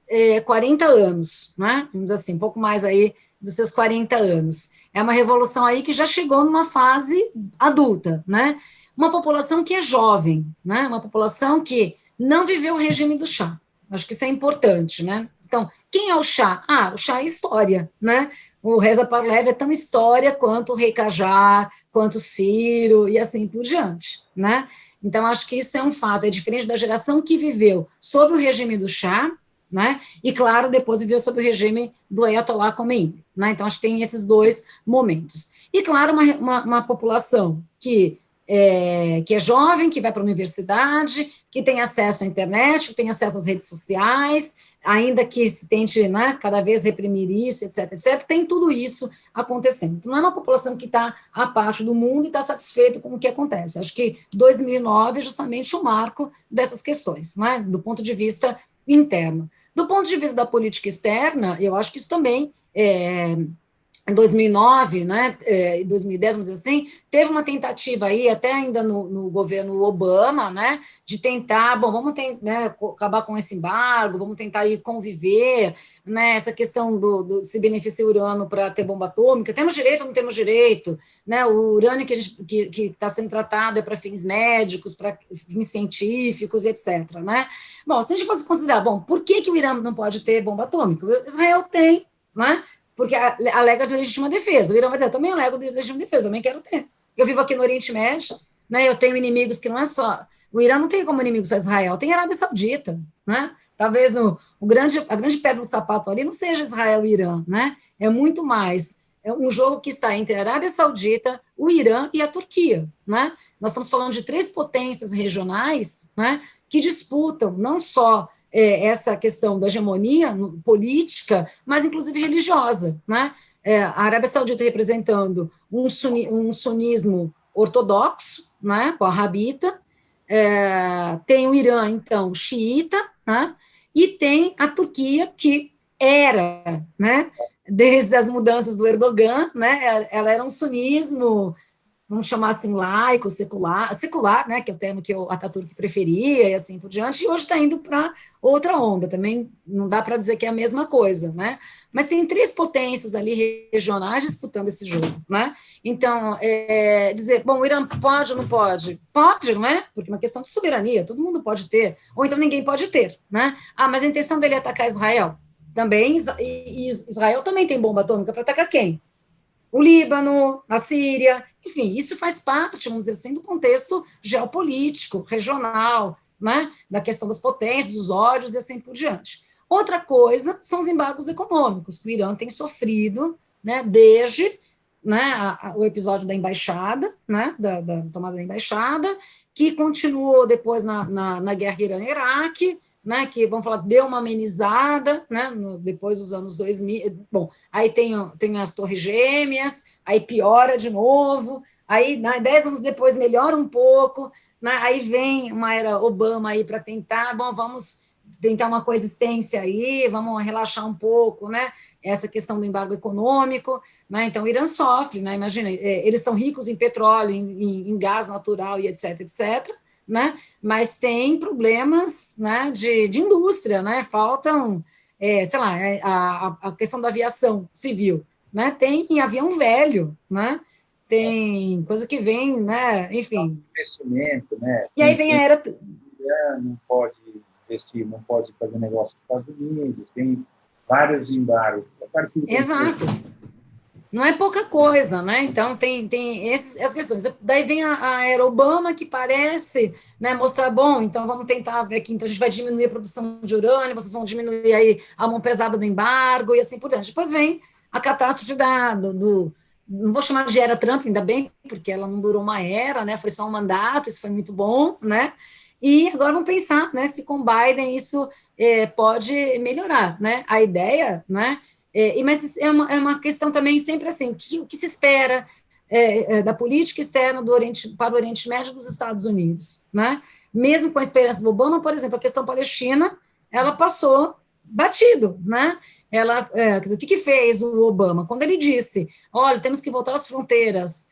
40 anos, né? Vamos dizer assim, um pouco mais aí dos seus 40 anos. É uma revolução aí que já chegou numa fase adulta, né? Uma população que é jovem, né? Uma população que não viveu o regime do Shah. Acho que isso é importante, né? Então, quem é o Shah? O Shah é história, né? O Reza Pahlavi é tão história quanto o Rei Qajar, quanto o Ciro, e assim por diante, né? Então, acho que isso é um fato, é diferente da geração que viveu sob o regime do Shah, né? E, claro, depois viveu sob o regime do Ayatollah Khomeini, né? Então, acho que tem esses dois momentos. E, claro, uma população que é jovem, que vai para a universidade, que tem acesso à internet, que tem acesso às redes sociais, ainda que se tente, né, cada vez reprimir isso, etc., tem tudo isso acontecendo. Então, não é uma população que está à parte do mundo e está satisfeita com o que acontece. Acho que 2009 é justamente o marco dessas questões, né, do ponto de vista interno. Do ponto de vista da política externa, eu acho que isso também em 2009, né, 2010, vamos dizer assim, teve uma tentativa aí, até ainda no governo Obama, né, de tentar, bom, vamos né, acabar com esse embargo, vamos tentar aí conviver, né, essa questão se beneficia o urânio para ter bomba atômica, temos direito ou não temos direito, né, o urânio que está sendo tratado é para fins médicos, para fins científicos, etc., né. Bom, se a gente fosse considerar, bom, por que o Irã não pode ter bomba atômica? Israel tem, né, porque alega de legítima defesa. O Irã vai dizer, eu também alego de legítima defesa, eu também quero ter. Eu vivo aqui no Oriente Médio, né, eu tenho inimigos que não é só... O Irã não tem como inimigo só Israel, tem a Arábia Saudita, né? Talvez a grande pedra no sapato ali não seja Israel e Irã, né? É muito mais um jogo que está entre a Arábia Saudita, o Irã e a Turquia, né? Nós estamos falando de 3 potências regionais, né, que disputam não só essa questão da hegemonia política, mas inclusive religiosa, né? A Arábia Saudita representando um sunismo ortodoxo, né, com a rabita, tem o Irã, então, xiita, né, e tem a Turquia, que era, né, desde as mudanças do Erdogan, né, ela era um sunismo, vamos chamar assim, laico, secular, né, que é o termo que o Ataturk preferia, e assim por diante, e hoje está indo para outra onda, também não dá para dizer que é a mesma coisa, né, mas tem 3 potências ali regionais disputando esse jogo, né, então, dizer, bom, o Irã pode ou não pode? Pode, não é? Porque é uma questão de soberania, todo mundo pode ter, ou então ninguém pode ter, né, mas a intenção dele é atacar Israel, também, e Israel também tem bomba atômica para atacar quem? O Líbano, a Síria, enfim, isso faz parte, vamos dizer assim, do contexto geopolítico, regional, né, da questão das potências, dos ódios e assim por diante. Outra coisa são os embargos econômicos, que o Irã tem sofrido, né, desde, né, o episódio da embaixada, né, da tomada da embaixada, que continuou depois na guerra Irã-Iraque, né, que, vamos falar, deu uma amenizada, né, depois dos anos 2000, bom, aí tem as Torres Gêmeas, aí piora de novo, aí, né, 10 anos depois melhora um pouco, né, aí vem uma era Obama aí para tentar, bom, vamos tentar uma coexistência aí, vamos relaxar um pouco, né, essa questão do embargo econômico, né, então o Irã sofre, né, imagina, eles são ricos em petróleo, em gás natural e etc, etc, né? Mas tem problemas, né, de indústria, né? Faltam, sei lá, a questão da aviação civil, né? Tem avião velho, né? Tem coisa que vem, né? Enfim. Investimento, né? E aí vem a era. Não pode investir, não pode fazer negócio com os Estados Unidos, tem vários embargos. É parecido com Exato. Não é pouca coisa, né? Então, tem essas questões. Daí vem a era Obama, que parece, né, mostrar, bom, então vamos tentar ver aqui, então a gente vai diminuir a produção de urânio, vocês vão diminuir aí a mão pesada do embargo e assim por diante. Depois vem a catástrofe não vou chamar de era Trump, ainda bem, porque ela não durou uma era, né? Foi só um mandato, isso foi muito bom, né? E agora vamos pensar, né, se com Biden isso pode melhorar, né? A ideia, né? Mas é uma questão também sempre assim, o que se espera da política externa do Oriente, para o Oriente Médio dos Estados Unidos, né? Mesmo com a experiência do Obama, por exemplo, a questão palestina, ela passou batido, né? Quer dizer, o que fez o Obama? Quando ele disse, olha, temos que voltar às fronteiras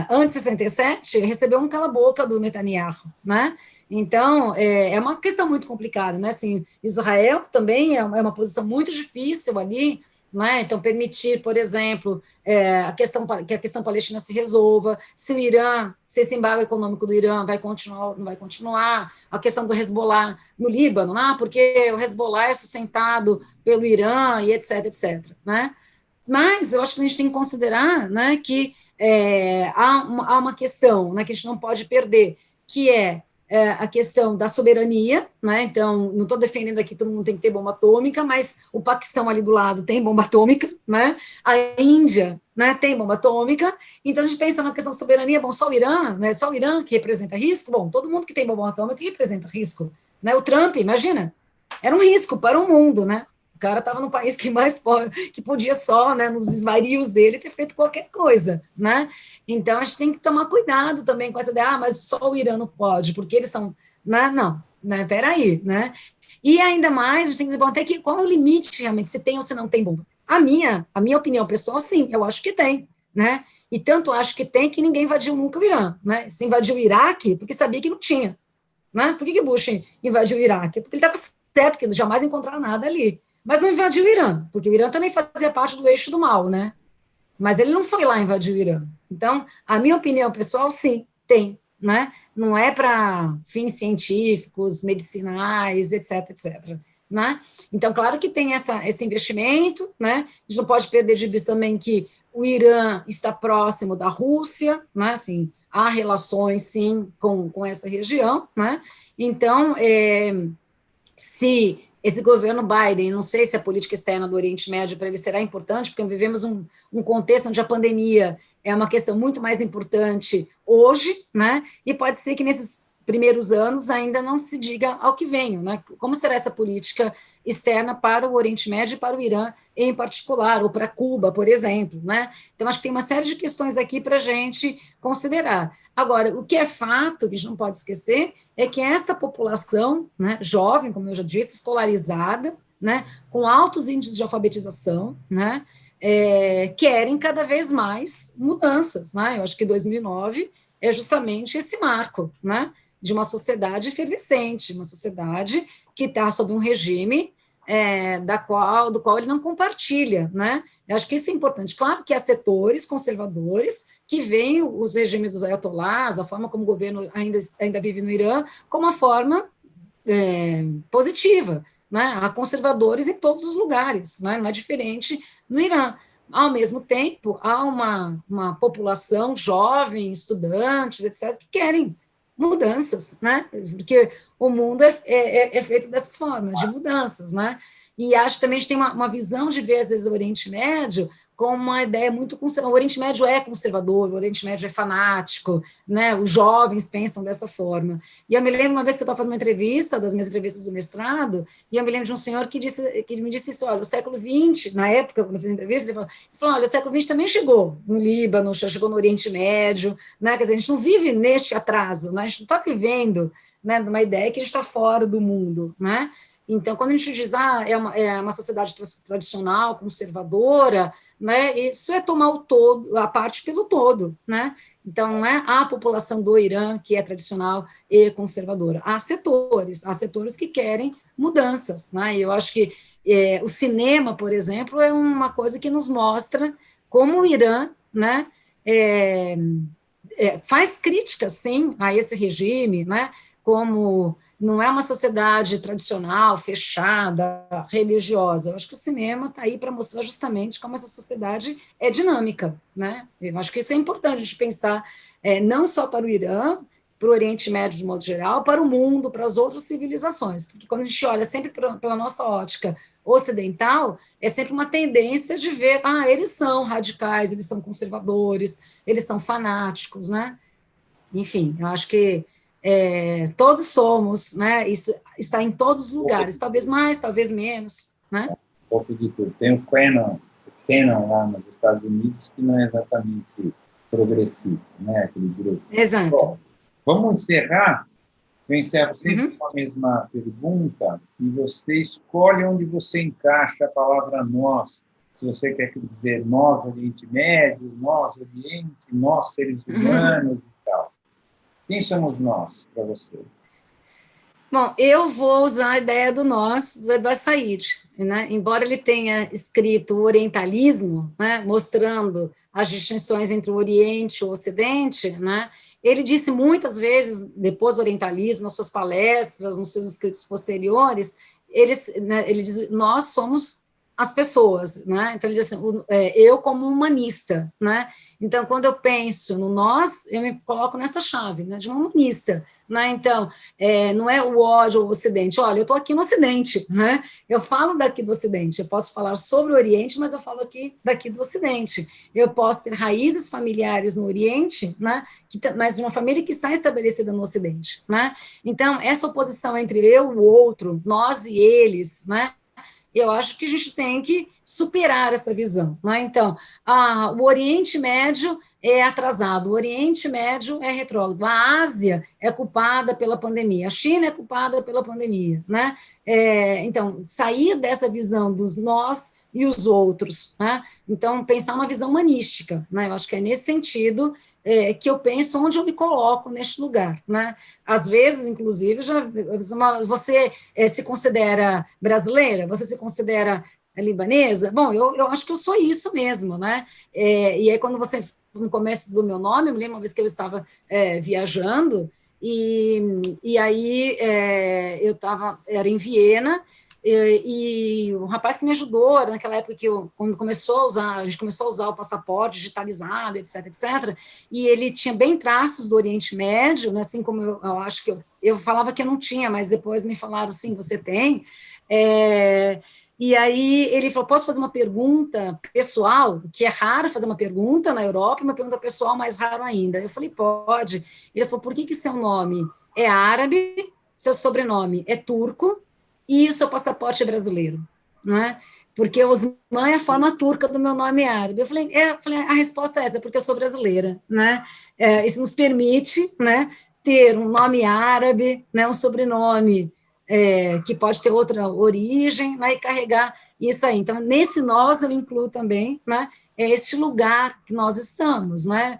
antes de 67, ele recebeu um cala-boca do Netanyahu, né? Então, é uma questão muito complicada, né? Assim, Israel também é uma posição muito difícil ali, né? Então, permitir, por exemplo, que a questão palestina se resolva, se o Irã, se esse embargo econômico do Irã vai continuar ou não vai continuar, a questão do Hezbollah no Líbano, né? Porque o Hezbollah é sustentado pelo Irã e etc, etc, né? Mas eu acho que a gente tem que considerar, né, que há uma questão, né, que a gente não pode perder, que a questão da soberania, né? Então, não estou defendendo aqui que todo mundo tem que ter bomba atômica, mas o Paquistão ali do lado tem bomba atômica, né? A Índia, né, tem bomba atômica. Então, a gente pensa na questão da soberania, bom, só o Irã, né? Só o Irã que representa risco? Bom, todo mundo que tem bomba atômica representa risco, né? O Trump, imagina, era um risco para o mundo, né? O cara estava no país que podia só, né, nos desvarios dele, ter feito qualquer coisa, né? Então, a gente tem que tomar cuidado também com essa ideia, mas só o Irã não pode, porque eles são, né? Não, né? Peraí, né? E ainda mais, a gente tem que dizer, bom, até que qual é o limite realmente, se tem ou se não tem bomba? A minha opinião pessoal, sim, eu acho que tem, né? E tanto acho que tem que ninguém invadiu nunca o Irã, né? Se invadiu o Iraque, porque sabia que não tinha, né? Por que Bush invadiu o Iraque? Porque ele estava certo que eles jamais encontraram nada ali. Mas não invadiu o Irã, porque o Irã também fazia parte do eixo do mal, né? Mas ele não foi lá invadir o Irã. Então, a minha opinião pessoal, sim, tem, né? Não é para fins científicos, medicinais, etc, etc. Né? Então, claro que tem esse investimento, né? A gente não pode perder de vista também que o Irã está próximo da Rússia, né? Assim, há relações, sim, com essa região, né? Então, se esse governo Biden, não sei se a política externa do Oriente Médio para ele será importante, porque vivemos um contexto onde a pandemia é uma questão muito mais importante hoje, né? E pode ser que nesses primeiros anos ainda não se diga ao que vem, né? Como será essa política externa para o Oriente Médio e para o Irã em particular, ou para Cuba, por exemplo, né? Então, acho que tem uma série de questões aqui para a gente considerar. Agora, o que é fato, que a gente não pode esquecer, é que essa população, né, jovem, como eu já disse, escolarizada, né, com altos índices de alfabetização, né, querem cada vez mais mudanças, né? Eu acho que 2009 é justamente esse marco, né, de uma sociedade efervescente, uma sociedade que está sob um regime do qual ele não compartilha, né? Eu acho que isso é importante. Claro que há setores conservadores que veem os regimes dos ayatollahs, a forma como o governo ainda vive no Irã, como uma forma positiva, né? Há conservadores em todos os lugares, né? Não é diferente no Irã. Ao mesmo tempo, há uma população jovem, estudantes, etc., que querem mudanças, né? Porque o mundo é feito dessa forma, de mudanças, né? E acho que também a gente tem uma visão de ver, às vezes, o Oriente Médio com uma ideia muito conservadora. O Oriente Médio é conservador, o Oriente Médio é fanático, né? Os jovens pensam dessa forma. E eu me lembro uma vez que eu estava fazendo uma entrevista, das minhas entrevistas do mestrado, e eu me lembro de um senhor que me disse isso, olha, o século XX, na época, quando eu fiz a entrevista, ele falou, olha, o século XX também chegou no Líbano, já chegou no Oriente Médio, né? Quer dizer, a gente não vive neste atraso, né? A gente não está vivendo, né, numa ideia que a gente está fora do mundo, né? Então, quando a gente diz, é uma sociedade tradicional, conservadora, né, isso é tomar a parte pelo todo, né? Então, não é a população do Irã que é tradicional e conservadora. Há setores que querem mudanças, né? E eu acho que o cinema, por exemplo, é uma coisa que nos mostra como o Irã, né, faz críticas, sim, a esse regime, né? Como não é uma sociedade tradicional, fechada, religiosa. Eu acho que o cinema está aí para mostrar justamente como essa sociedade é dinâmica, né? Eu acho que isso é importante a gente pensar, não só para o Irã, para o Oriente Médio de modo geral, para o mundo, para as outras civilizações, porque quando a gente olha sempre pela nossa ótica ocidental, é sempre uma tendência de ver, eles são radicais, eles são conservadores, eles são fanáticos, né? Enfim, eu acho que todos somos, né? Isso está em todos os lugares, talvez mais, talvez menos, né? Um pouco de tudo. Tem o Kenan lá nos Estados Unidos, que não é exatamente progressista, né? Aquele grupo. Exato. Bom, vamos encerrar. Eu encerro sempre com a mesma pergunta e você escolhe onde você encaixa a palavra nós. Se você quer dizer nós, Oriente Médio, nós, Oriente, nós, seres humanos e tal. Quem somos nós para você? Bom, eu vou usar a ideia do nós, do Edward Said, né? Embora ele tenha escrito o orientalismo, né? Mostrando as distinções entre o Oriente e o Ocidente, né? Ele disse muitas vezes, depois do orientalismo, nas suas palestras, nos seus escritos posteriores, ele diz, nós somos as pessoas, né? Então ele diz assim, eu como humanista, né? Então quando eu penso no nós, eu me coloco nessa chave, né? De uma humanista, né? Então não é o ódio ao Ocidente. Olha, eu estou aqui no Ocidente, né? Eu falo daqui do Ocidente. Eu posso falar sobre o Oriente, mas eu falo daqui do Ocidente. Eu posso ter raízes familiares no Oriente, né? Mas de uma família que está estabelecida no Ocidente, né? Então essa oposição entre eu e o outro, nós e eles, né? Eu acho que a gente tem que superar essa visão, né? Então, o Oriente Médio é atrasado, o Oriente Médio é retrógrado, a Ásia é culpada pela pandemia, a China é culpada pela pandemia, né? Então, sair dessa visão dos nós e os outros, né? Então, pensar uma visão humanística, né? Eu acho que é nesse sentido que eu penso onde eu me coloco neste lugar, né? Às vezes, inclusive, você se considera brasileira? Você se considera libanesa? Bom, eu acho que eu sou isso mesmo, né? E aí, quando você, no começo do meu nome, eu me lembro uma vez que eu estava viajando, e aí era em Viena, e o rapaz que me ajudou, naquela época quando a gente começou a usar o passaporte digitalizado, etc, etc, e ele tinha bem traços do Oriente Médio, né, assim como eu acho que eu falava que eu não tinha, mas depois me falaram, sim, você tem. E aí ele falou, posso fazer uma pergunta pessoal, que é raro fazer uma pergunta na Europa, uma pergunta pessoal mais raro ainda. Eu falei, pode. Ele falou, por que seu nome é árabe, seu sobrenome é turco, e o seu passaporte é brasileiro, não é? Porque Osman é a forma turca do meu nome árabe. Eu falei, a resposta é essa, porque eu sou brasileira, né? Isso nos permite, né, ter um nome árabe, né, um sobrenome que pode ter outra origem, né, e carregar isso aí. Então, nesse nós eu incluo também, né, este lugar que nós estamos, né?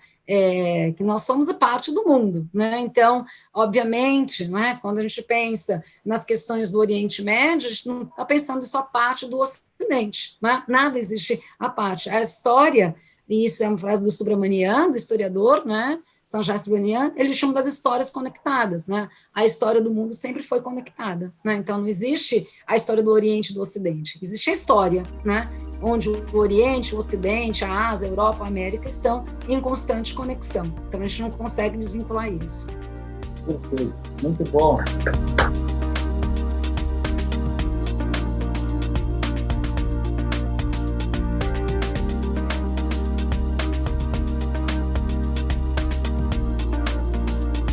Que nós somos a parte do mundo, né? Então, obviamente, né, quando a gente pensa nas questões do Oriente Médio, a gente não está pensando só a parte do Ocidente, né? Nada existe à parte. A história, e isso é uma frase do Subramanian, do historiador, né? Sanjay Subramanian, ele chama das histórias conectadas, né? A história do mundo sempre foi conectada, né? Então, não existe a história do Oriente e do Ocidente, existe a história, né? Onde o Oriente, o Ocidente, a Ásia, a Europa, a América estão em constante conexão. Então, a gente não consegue desvincular isso. Perfeito, muito bom.